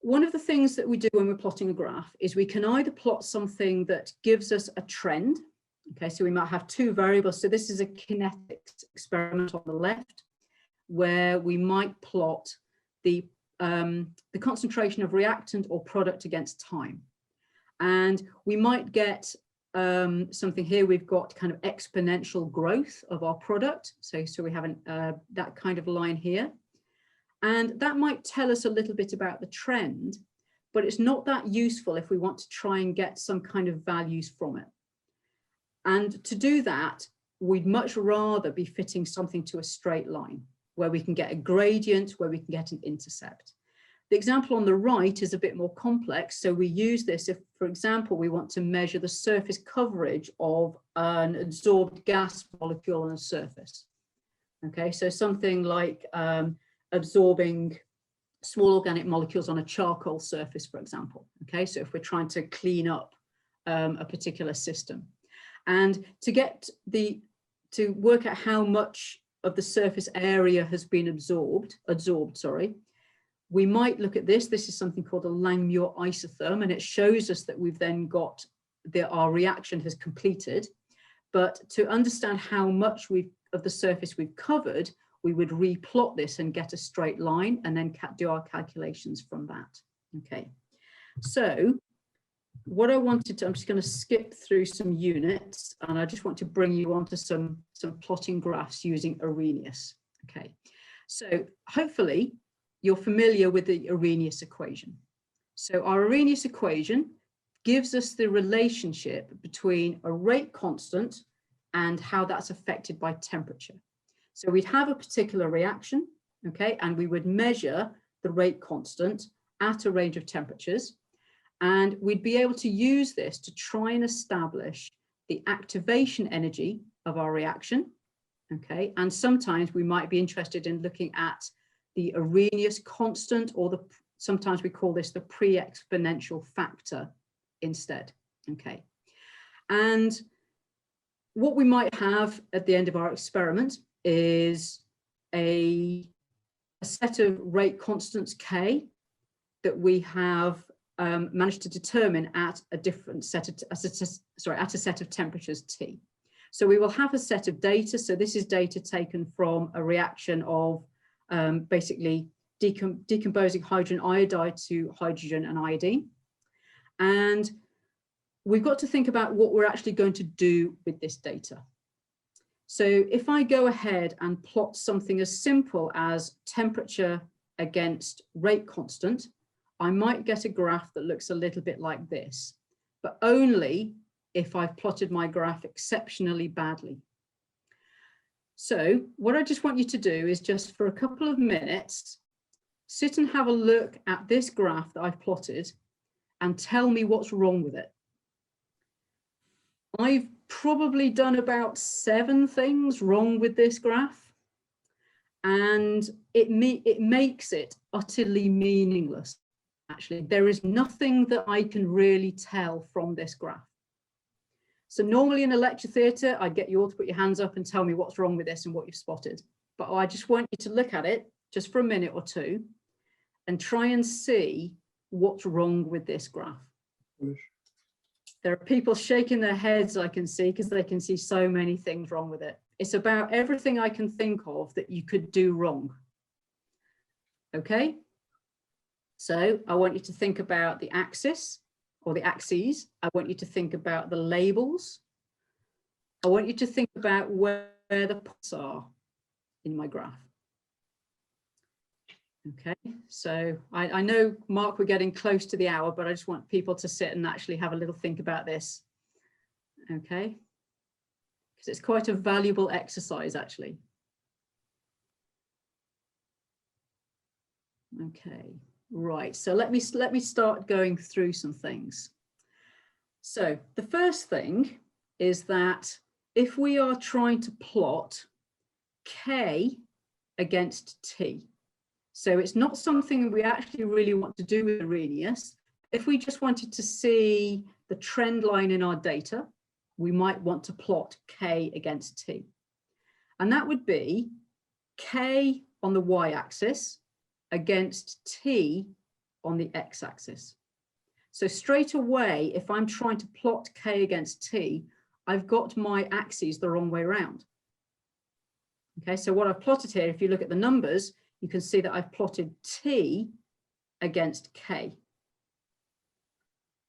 one of the things that we do when we're plotting a graph is we can either plot something that gives us a trend. Okay, so we might have 2 variables. So this is a kinetics experiment on the left, where we might plot the concentration of reactant or product against time. And we might get something here. We've got kind of exponential growth of our product. So we have that kind of line here. And that might tell us a little bit about the trend, but it's not that useful if we want to try and get some kind of values from it. And to do that, we'd much rather be fitting something to a straight line where we can get a gradient, where we can get an intercept. The example on the right is a bit more complex. So we use this if, for example, we want to measure the surface coverage of an absorbed gas molecule on a surface. Okay, so something like absorbing small organic molecules on a charcoal surface, for example. Okay, so if we're trying to clean up a particular system. And to work out how much of the surface area has been absorbed, we might look at this. This is something called a Langmuir isotherm, and it shows us that we've then got our reaction has completed. But to understand how much of the surface we've covered, we would replot this and get a straight line and then do our calculations from that. Okay, so what I wanted to, I'm just going to skip through some units, and I just want to bring you onto some plotting graphs using Arrhenius. Okay, so hopefully you're familiar with the Arrhenius equation. So our Arrhenius equation gives us the relationship between a rate constant and how that's affected by temperature. So we'd have a particular reaction, okay, and we would measure the rate constant at a range of temperatures, and we'd be able to use this to try and establish the activation energy of our reaction, okay, and sometimes we might be interested in looking at the Arrhenius constant, or sometimes we call this the pre-exponential factor instead, okay. And what we might have at the end of our experiment is a set of rate constants K that we have managed to determine at a different set of, at a set of temperatures T. So we will have a set of data. So this is data taken from a reaction of basically decomposing hydrogen iodide to hydrogen and iodine. And we've got to think about what we're actually going to do with this data. So if I go ahead and plot something as simple as temperature against rate constant, I might get a graph that looks a little bit like this, but only if I've plotted my graph exceptionally badly. So what I just want you to do is just for a couple of minutes, sit and have a look at this graph that I've plotted and tell me what's wrong with it. I've probably done about 7 things wrong with this graph, and it makes it utterly meaningless. Actually, there is nothing that I can really tell from this graph. So normally in a lecture theatre, I'd get you all to put your hands up and tell me what's wrong with this and what you've spotted. But I just want you to look at it just for a minute or two and try and see what's wrong with this graph. There are people shaking their heads, I can see, because they can see so many things wrong with it. It's about everything I can think of that you could do wrong. Okay? So I want you to think about the axis or the axes. I want you to think about the labels. I want you to think about where the points are in my graph. Okay, so I know, Mark, we're getting close to the hour, but I just want people to sit and actually have a little think about this. Okay, because it's quite a valuable exercise, actually. Okay, right, so let me start going through some things. So the first thing is that if we are trying to plot K against T, so it's not something we actually really want to do with Arrhenius. If we just wanted to see the trend line in our data, we might want to plot K against T. And that would be K on the y-axis against T on the x-axis. So straight away, if I'm trying to plot K against T, I've got my axes the wrong way around. Okay, so what I've plotted here, if you look at the numbers, you can see that I've plotted T against K.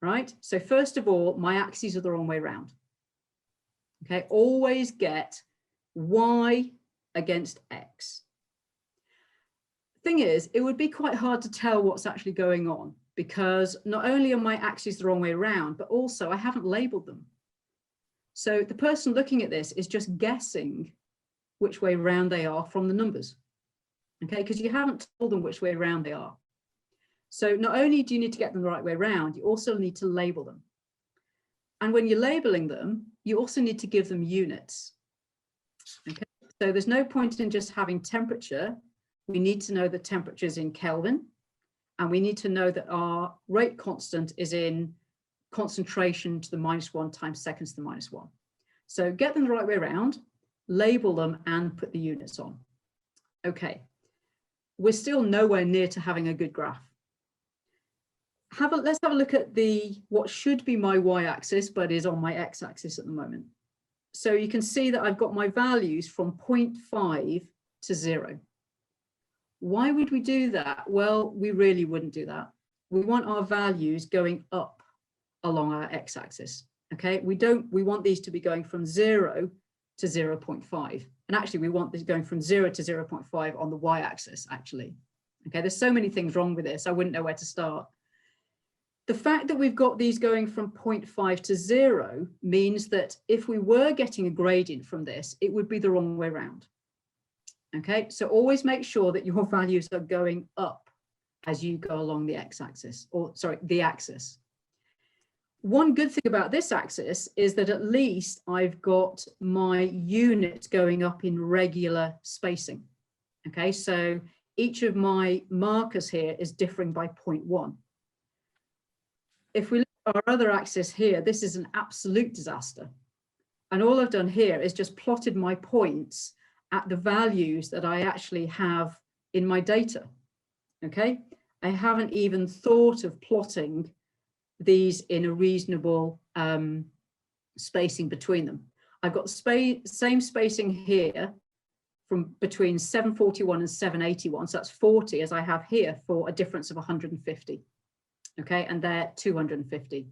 Right? So first of all, my axes are the wrong way around. Okay, always get Y against X. Thing is, it would be quite hard to tell what's actually going on. because not only are my axes the wrong way around, but also I haven't labeled them. So the person looking at this is just guessing which way round they are from the numbers, okay? Because you haven't told them which way round they are. So not only do you need to get them the right way around, you also need to label them. And when you're labeling them, you also need to give them units, okay? So there's no point in just having temperature. We need to know the temperatures in Kelvin, and we need to know that our rate constant is in concentration to the -1 times seconds to the -1. So get them the right way around, label them, and put the units on. Okay, we're still nowhere near to having a good graph. Let's have a look at what should be my y-axis, but is on my x-axis at the moment. So you can see that I've got my values from 0.5 to 0. Why would we do that? Well, we really wouldn't do that. We want our values going up along our x-axis, okay? We want these to be going from 0 to 0.5. And actually, we want this going from 0 to 0.5 on the y-axis, actually. Okay, there's so many things wrong with this, I wouldn't know where to start. The fact that we've got these going from 0.5 to 0 means that if we were getting a gradient from this, it would be the wrong way around. Okay, so always make sure that your values are going up as you go along the x-axis, or sorry, the axis. One good thing about this axis is that at least I've got my unit going up in regular spacing. Okay, so each of my markers here is differing by 0.1. If we look at our other axis here, this is an absolute disaster. And all I've done here is just plotted my points at the values that I actually have in my data. Okay, I haven't even thought of plotting these in a reasonable spacing between them. I've got same spacing here from between 741 and 781, so that's 40 as I have here for a difference of 150. Okay, and they're 250.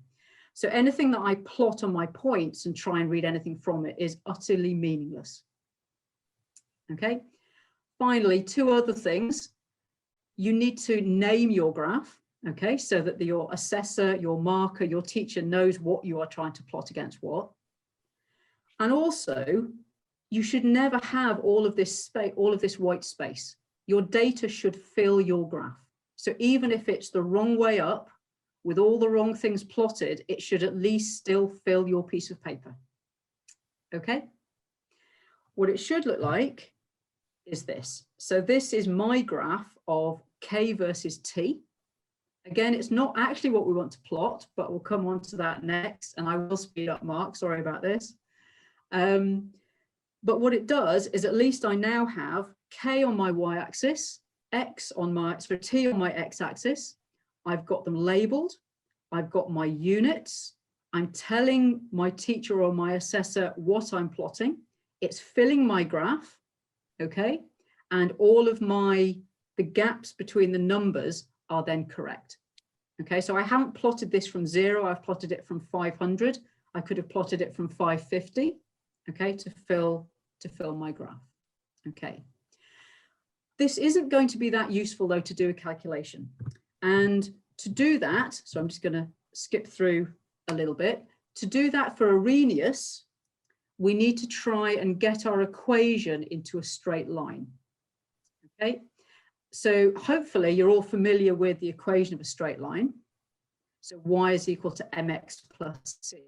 So anything that I plot on my points and try and read anything from it is utterly meaningless. Okay, finally, two other things. You need to name your graph, okay, so that your assessor, your marker, your teacher knows what you are trying to plot against what. And also, you should never have all of this space, all of this white space. Your data should fill your graph. So even if it's the wrong way up with all the wrong things plotted, it should at least still fill your piece of paper. Okay? What it should look like is this. So this is my graph of K versus T. Again, it's not actually what we want to plot, but we'll come on to that next. And I will speed up, Mark, sorry about this. But what it does is at least I now have K on my y-axis, X on my, so T on my x-axis. I've got them labeled. I've got my units. I'm telling my teacher or my assessor what I'm plotting. It's filling my graph, okay? And all of the gaps between the numbers are then correct. Okay, so I haven't plotted this from 0, I've plotted it from 500. I could have plotted it from 550, okay, to fill my graph. Okay. This isn't going to be that useful though to do a calculation. And to do that, so I'm just going to skip through a little bit. To do that for Arrhenius, we need to try and get our equation into a straight line. Okay, so hopefully you're all familiar with the equation of a straight line. So y is equal to mx plus c.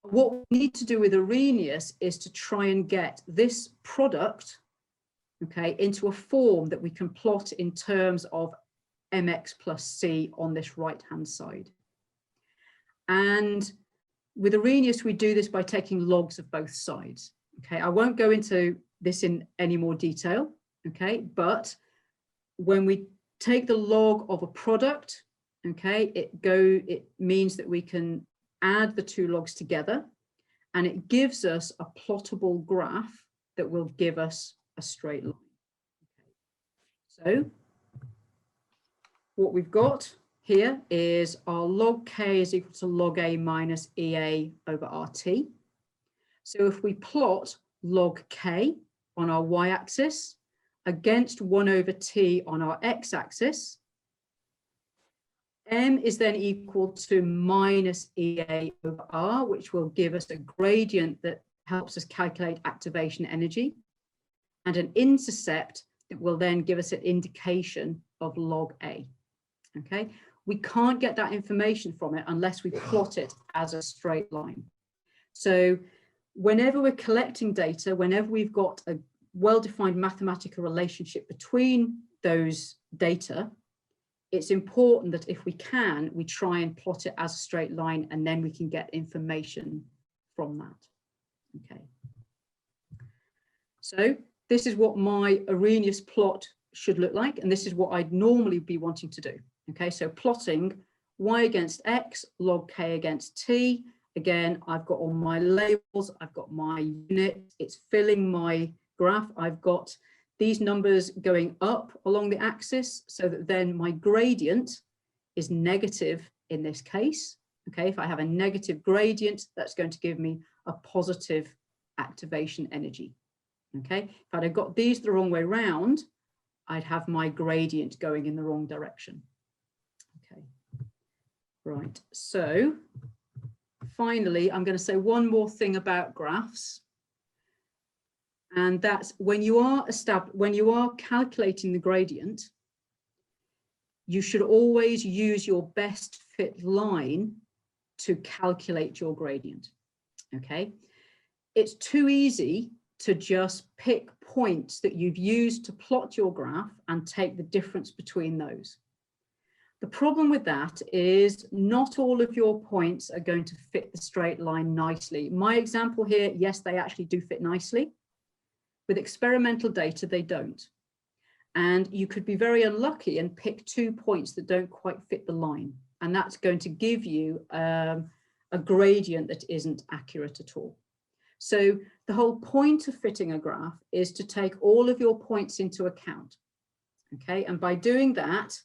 What we need to do with Arrhenius is to try and get this product, okay, into a form that we can plot in terms of mx plus c on this right-hand side. And with Arrhenius, we do this by taking logs of both sides. Okay, I won't go into this in any more detail, okay, but when we take the log of a product, okay, it means that we can add the two logs together and it gives us a plottable graph that will give us a straight line. Okay. So what we've got here is our log k is equal to log a minus ea over rt. So if we plot log k on our y-axis against 1 over t on our x-axis, M is then equal to minus EA over R, which will give us a gradient that helps us calculate activation energy, and an intercept that will then give us an indication of log A. Okay, we can't get that information from it unless we plot it as a straight line. So whenever we're collecting data, whenever we've got a well-defined mathematical relationship between those data, it's important that if we can, we try and plot it as a straight line, and then we can get information from that. Okay. So this is what my Arrhenius plot should look like, and this is what I'd normally be wanting to do. Okay, so plotting y against x, log k against t. Again, I've got all my labels, I've got my unit, it's filling my graph. I've got these numbers going up along the axis so that then my gradient is negative in this case. Okay, if I have a negative gradient, that's going to give me a positive activation energy. Okay, if I'd have got these the wrong way round, I'd have my gradient going in the wrong direction. Okay, right, so finally, I'm going to say one more thing about graphs. And that's when you are calculating the gradient, you should always use your best fit line to calculate your gradient. Okay, it's too easy to just pick points that you've used to plot your graph and take the difference between those. The problem with that is not all of your points are going to fit the straight line nicely. My example here, yes, they actually do fit nicely. With experimental data, they don't. And you could be very unlucky and pick 2 points that don't quite fit the line. And that's going to give you a gradient that isn't accurate at all. So the whole point of fitting a graph is to take all of your points into account. Okay, and by doing that,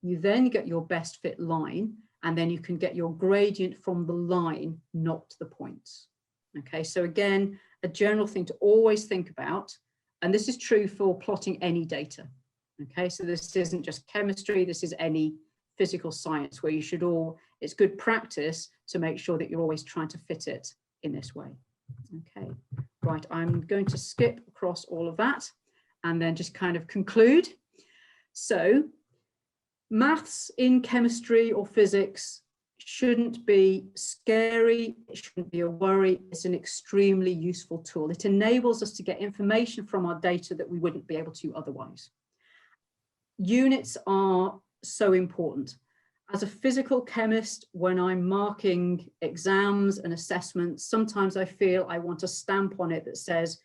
you then get your best fit line, and then you can get your gradient from the line, not the points. Okay, so again, a general thing to always think about, and this is true for plotting any data. Okay, so this isn't just chemistry, this is any physical science where you should it's good practice to make sure that you're always trying to fit it in this way. Okay, right, I'm going to skip across all of that and then just kind of conclude. So maths in chemistry or physics shouldn't be scary, it shouldn't be a worry, it's an extremely useful tool. It enables us to get information from our data that we wouldn't be able to otherwise. Units are so important. As a physical chemist, when I'm marking exams and assessments, sometimes I feel I want a stamp on it that says,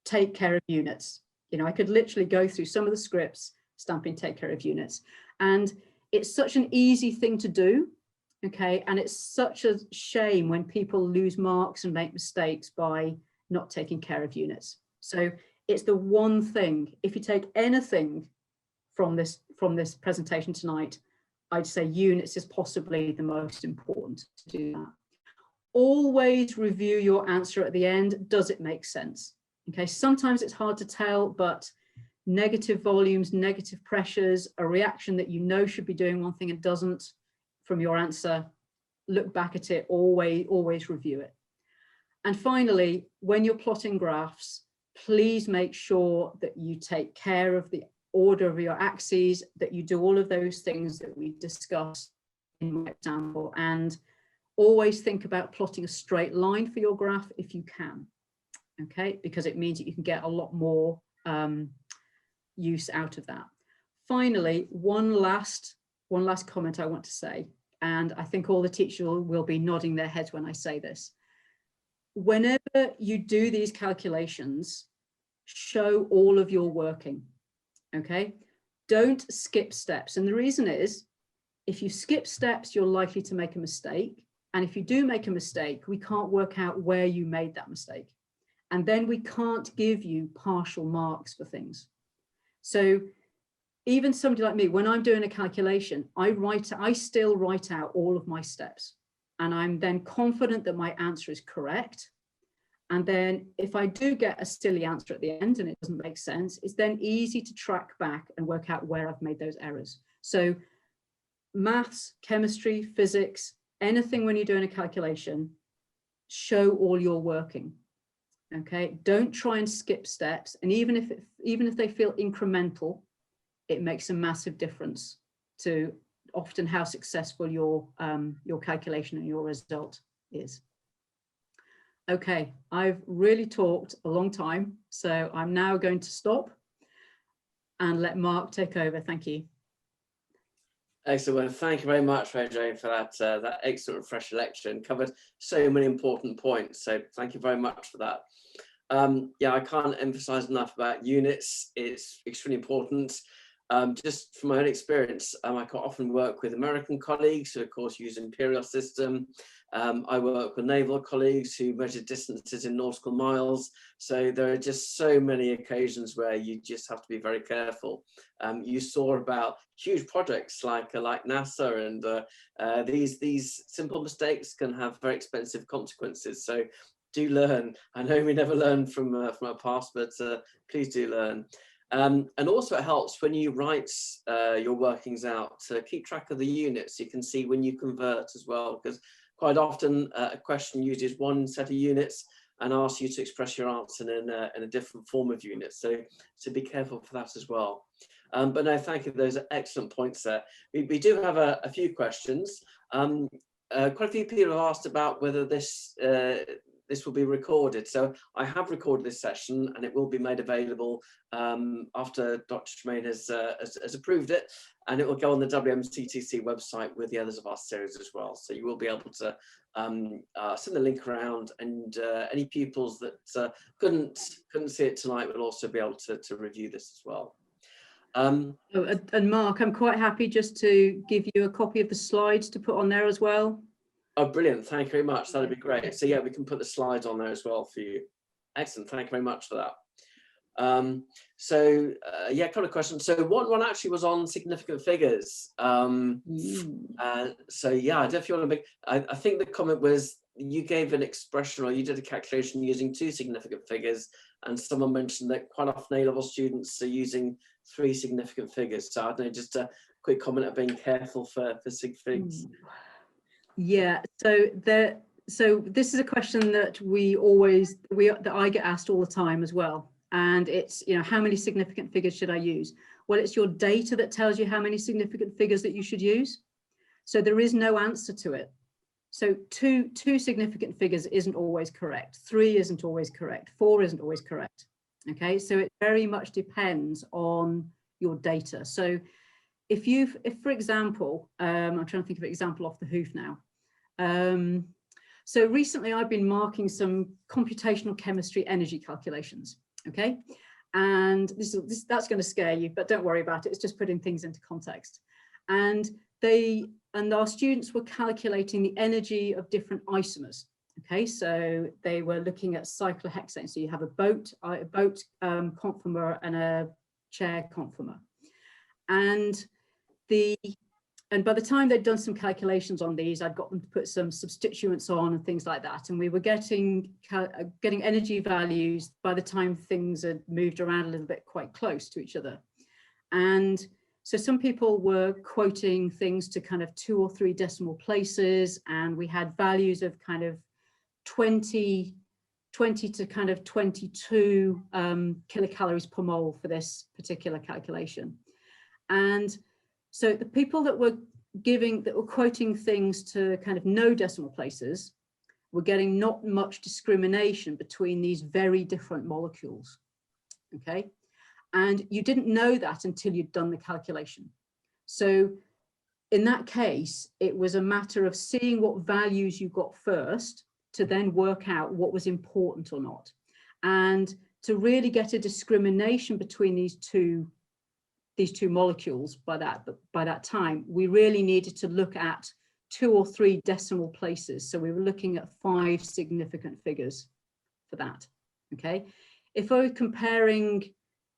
take care of units. You know, I could literally go through some of the scripts stamping take care of units. And it's such an easy thing to do. Okay, and it's such a shame when people lose marks and make mistakes by not taking care of units. So it's the one thing, if you take anything from this presentation tonight, I'd say units is possibly the most important to do that. Always review your answer at the end. Does it make sense? Okay, sometimes it's hard to tell, but negative volumes, negative pressures, a reaction that you know should be doing one thing and doesn't, from your answer, look back at it, always review it. And finally, when you're plotting graphs, please make sure that you take care of the order of your axes, that you do all of those things that we discussed in my example, and always think about plotting a straight line for your graph if you can, okay, because it means that you can get a lot more use out of that. Finally, one last comment I want to say, and I think all the teachers will be nodding their heads when I say this. Whenever you do these calculations, show all of your working, okay? Don't skip steps. And the reason is, if you skip steps, you're likely to make a mistake. And if you do make a mistake, we can't work out where you made that mistake. And then we can't give you partial marks for things. So even somebody like me, when I'm doing a calculation, I still write out all of my steps, and I'm then confident that my answer is correct. And then if I do get a silly answer at the end and it doesn't make sense, it's then easy to track back and work out where I've made those errors. So maths, chemistry, physics, anything when you're doing a calculation, show all your working. Okay, don't try and skip steps. And even if they feel incremental, it makes a massive difference to often how successful your calculation and your result is. Okay, I've really talked a long time, so I'm now going to stop and let Mark take over. Thank you. Excellent. Well, thank you very much, Maryjane, for that excellent refresher lecture, and covered so many important points. So thank you very much for that. Yeah, I can't emphasize enough about units. It's extremely important. Just from my own experience, I quite often work with American colleagues who, of course, use imperial system. I work with naval colleagues who measure distances in nautical miles. So there are just so many occasions where you just have to be very careful. You saw about huge projects like NASA, and these simple mistakes can have very expensive consequences. So do learn. I know we never learn from our past, but please do learn. And also it helps when you write your workings out to keep track of the units. You can see when you convert as well, because quite often a question uses one set of units and asks you to express your answer in a different form of units. So be careful for that as well. But no, thank you. Those are excellent points there. We do have a few questions. Quite a few people have asked about whether this will be recorded. So I have recorded this session, and it will be made available after Dr. Tremane has approved it, and it will go on the WMCTC website with the others of our series as well. So you will be able to send the link around, and any pupils that couldn't see it tonight will also be able to review this as well. And Mark, I'm quite happy just to give you a copy of the slides to put on there as well. Oh, brilliant. Thank you very much. That'd be great. So yeah, we can put the slides on there as well for you. Excellent. Thank you very much for that. Yeah, a couple of questions. So one actually was on significant figures. So yeah, I don't know if you want to make, I think the comment was you gave an expression, or you did a calculation using 2 significant figures, and someone mentioned that quite often A-level students are using 3 significant figures. So I don't know, just a quick comment of being careful for sig figs. Yeah, so this is a question that that I get asked all the time as well. And it's, how many significant figures should I use? Well, it's your data that tells you how many significant figures that you should use. So there is no answer to it. So two significant figures isn't always correct. 3 isn't always correct. 4 isn't always correct. Okay, so it very much depends on your data. So if for example, I'm trying to think of an example off the hoof now. So recently I've been marking some computational chemistry energy calculations, okay? And that's going to scare you, but don't worry about it. It's just putting things into context. And our students were calculating the energy of different isomers. Okay, so they were looking at cyclohexane. So you have a boat conformer and a chair conformer. And by the time they'd done some calculations on these, I'd got them to put some substituents on and things like that. And we were getting energy values by the time things had moved around a little bit quite close to each other. And so some people were quoting things to kind of 2 or 3 decimal places. And we had values of kind of 20 to kind of 22 kilocalories per mole for this particular calculation. And so the people that were quoting things to kind of no decimal places were getting not much discrimination between these very different molecules. Okay, and you didn't know that until you'd done the calculation. So in that case, it was a matter of seeing what values you got first to then work out what was important or not. And to really get a discrimination between these two molecules by that time, we really needed to look at 2 or 3 decimal places. So we were looking at 5 significant figures for that. Okay, if I were comparing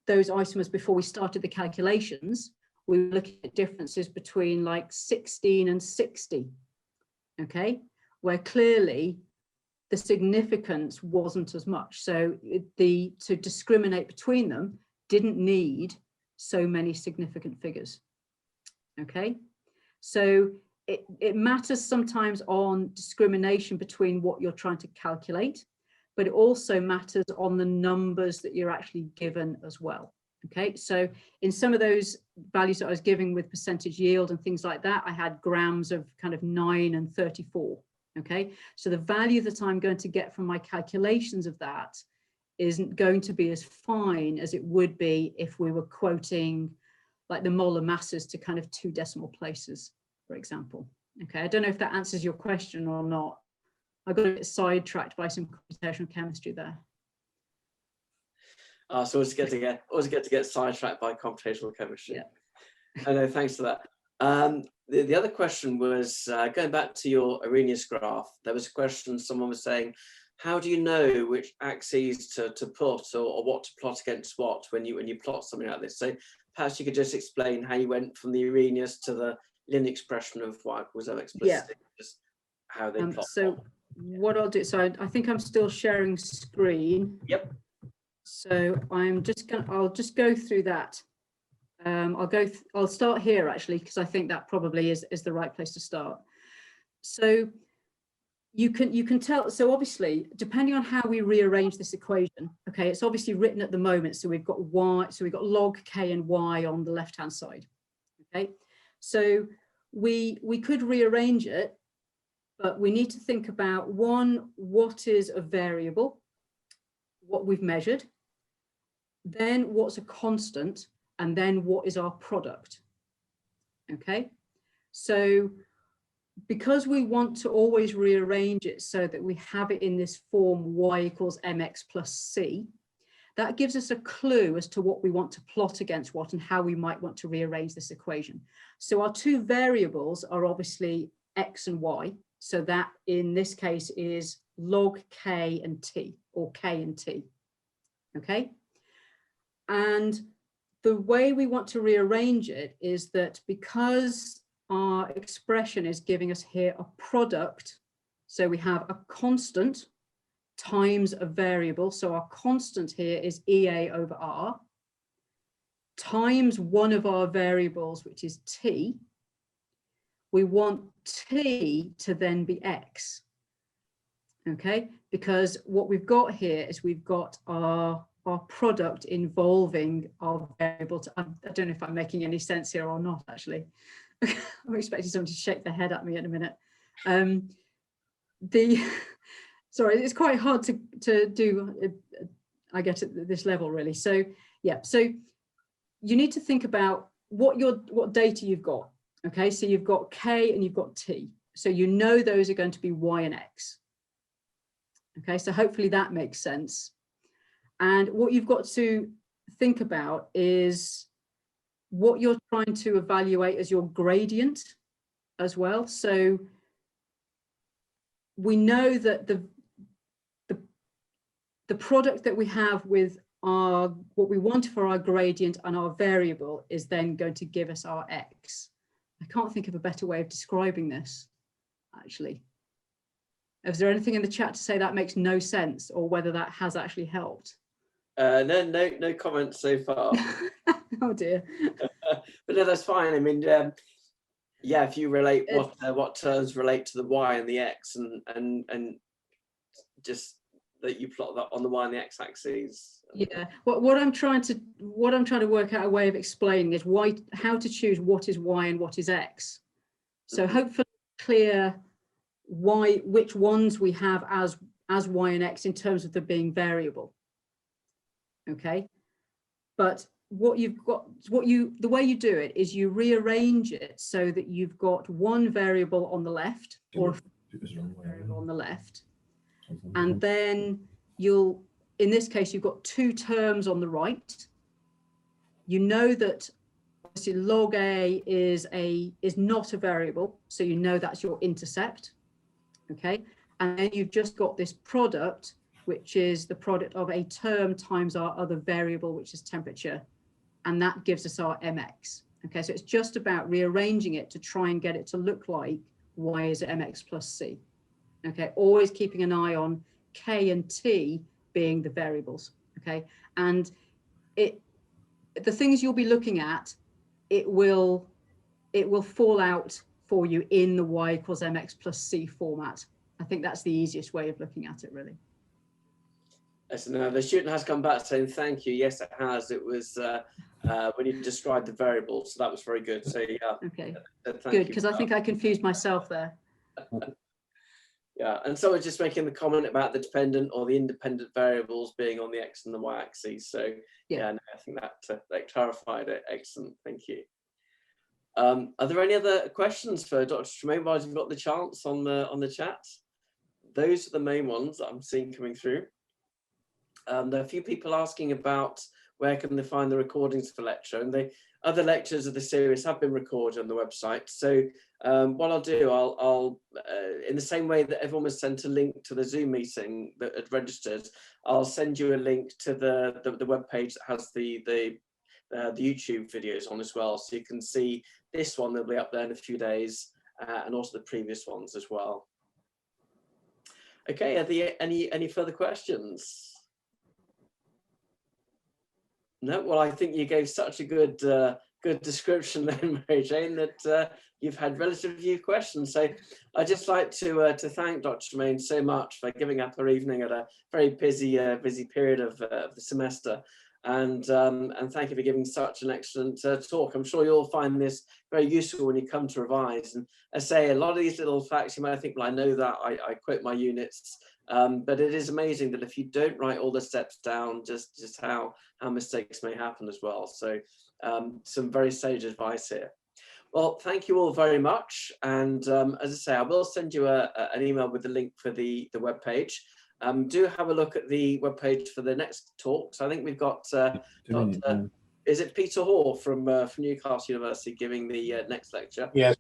those isomers before we started the calculations, we were looking at differences between like 16 and 60. Okay, where clearly the significance wasn't as much. So to discriminate between them didn't need so many significant figures. Okay, So it matters sometimes on discrimination between what you're trying to calculate, but it also matters on the numbers that you're actually given as well. Okay, so in some of those values that I was giving with percentage yield and things like that, I had grams of kind of 9 and 34. Okay, so the value that I'm going to get from my calculations of that isn't going to be as fine as it would be if we were quoting like the molar masses to kind of 2 decimal places, for example. Okay, I don't know if that answers your question or not. I got a bit sidetracked by some computational chemistry there. So always get to get sidetracked by computational chemistry. Yeah. I know, thanks for that. The other question was going back to your Arrhenius graph. There was a question, someone was saying, how do you know which axes to put or what to plot against what when you plot something like this? So perhaps you could just explain how you went from the Arrhenius to the linear expression of y equals mx plus c, just how they plot. So what I'll do, so I think I'm still sharing screen. Yep. So I'll just go through that. I'll start here actually, because I think that probably is the right place to start. So you can tell, so obviously, depending on how we rearrange this equation, okay, it's obviously written at the moment, so we've got y, so we've got log k and y on the left-hand side, okay? So we could rearrange it, but we need to think about, one, what is a variable, what we've measured, then what's a constant, and then what is our product, okay? So because we want to always rearrange it so that we have it in this form y equals mx plus c, that gives us a clue as to what we want to plot against what and how we might want to rearrange this equation. So our 2 variables are obviously x and y. So that in this case is log k and t, or k and t, okay? And the way we want to rearrange it is that because our expression is giving us here a product, so we have a constant times a variable, so our constant here is EA over R, times one of our variables, which is t, we want t to then be x, okay? Because what we've got here is we've got our product involving our variable. I don't know if I'm making any sense here or not, actually. I'm expecting someone to shake their head at me in a minute. Sorry, it's quite hard to do, I get at this level, really. So yeah, so you need to think about what data you've got. Okay, so you've got k and you've got t. So you know those are going to be y and x. Okay, so hopefully that makes sense. And what you've got to think about is what you're trying to evaluate as your gradient as well. So we know that the product that we have with what we want for our gradient and our variable is then going to give us our x. I can't think of a better way of describing this, actually. Is there anything in the chat to say that makes no sense, or whether that has actually helped? No comments so far. Oh dear. But no, that's fine. I mean, yeah, if you relate what terms relate to the y and the x, and just that you plot that on the y and the x axes. Yeah. What I'm trying to work out a way of explaining is how to choose what is y and what is x. So hopefully clear which ones we have as y and x in terms of them being variable. Okay, but the way you do it is you rearrange it so that you've got one variable on the left or a variable on the left, and then in this case you've got 2 terms on the right. You know that obviously log a is not a variable, so you know that's your intercept. Okay, and then you've just got this product, which is the product of a term times our other variable, which is temperature, and that gives us our mx. Okay, so it's just about rearranging it to try and get it to look like y is mx plus c. Okay, always keeping an eye on k and t being the variables. Okay, and the things you'll be looking at, it will fall out for you in the y equals mx plus c format. I think that's the easiest way of looking at it, really. So the student has come back saying thank you. Yes, it has. It was when you described the variables, so that was very good. So yeah. Okay, Thank good, you because for I think I confused myself there. Yeah, and so we're just making the comment about the dependent or the independent variables being on the x and the y axes. So yeah, no, I think that clarified it. Excellent, thank you. Are there any other questions for Dr. Tremane while you've got the chance on the chat? Those are the main ones that I'm seeing coming through. There are a few people asking about where can they find the recordings for lecture, and the other lectures of the series have been recorded on the website. So what I'll do, I'll in the same way that everyone was sent a link to the Zoom meeting that had registered, I'll send you a link to the web page that has the YouTube videos on as well, so you can see this one. They'll be up there in a few days, and also the previous ones as well. Okay, are there any further questions? No, well, I think you gave such a good description then, Maryjane, that you've had relatively few questions. So I'd just like to thank Dr. Tremane so much for giving up her evening at a very busy period of the semester, and thank you for giving such an excellent talk. I'm sure you'll find this very useful when you come to revise. And I say, a lot of these little facts you might think, well, I know that, I quote my units. But it is amazing that if you don't write all the steps down, just how mistakes may happen as well. So some very sage advice here. Well, thank you all very much. And as I say, I will send you an email with the link for the web page. Do have a look at the web page for the next talks. I think we've got is it Peter Hoare from Newcastle University giving the next lecture? Yes.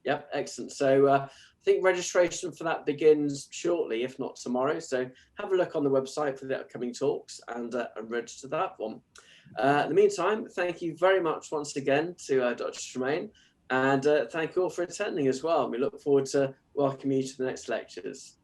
Yep, excellent. So I think registration for that begins shortly, if not tomorrow. So have a look on the website for the upcoming talks and register that one. In the meantime, thank you very much once again to Dr. Tremane, and thank you all for attending as well. We look forward to welcoming you to the next lectures.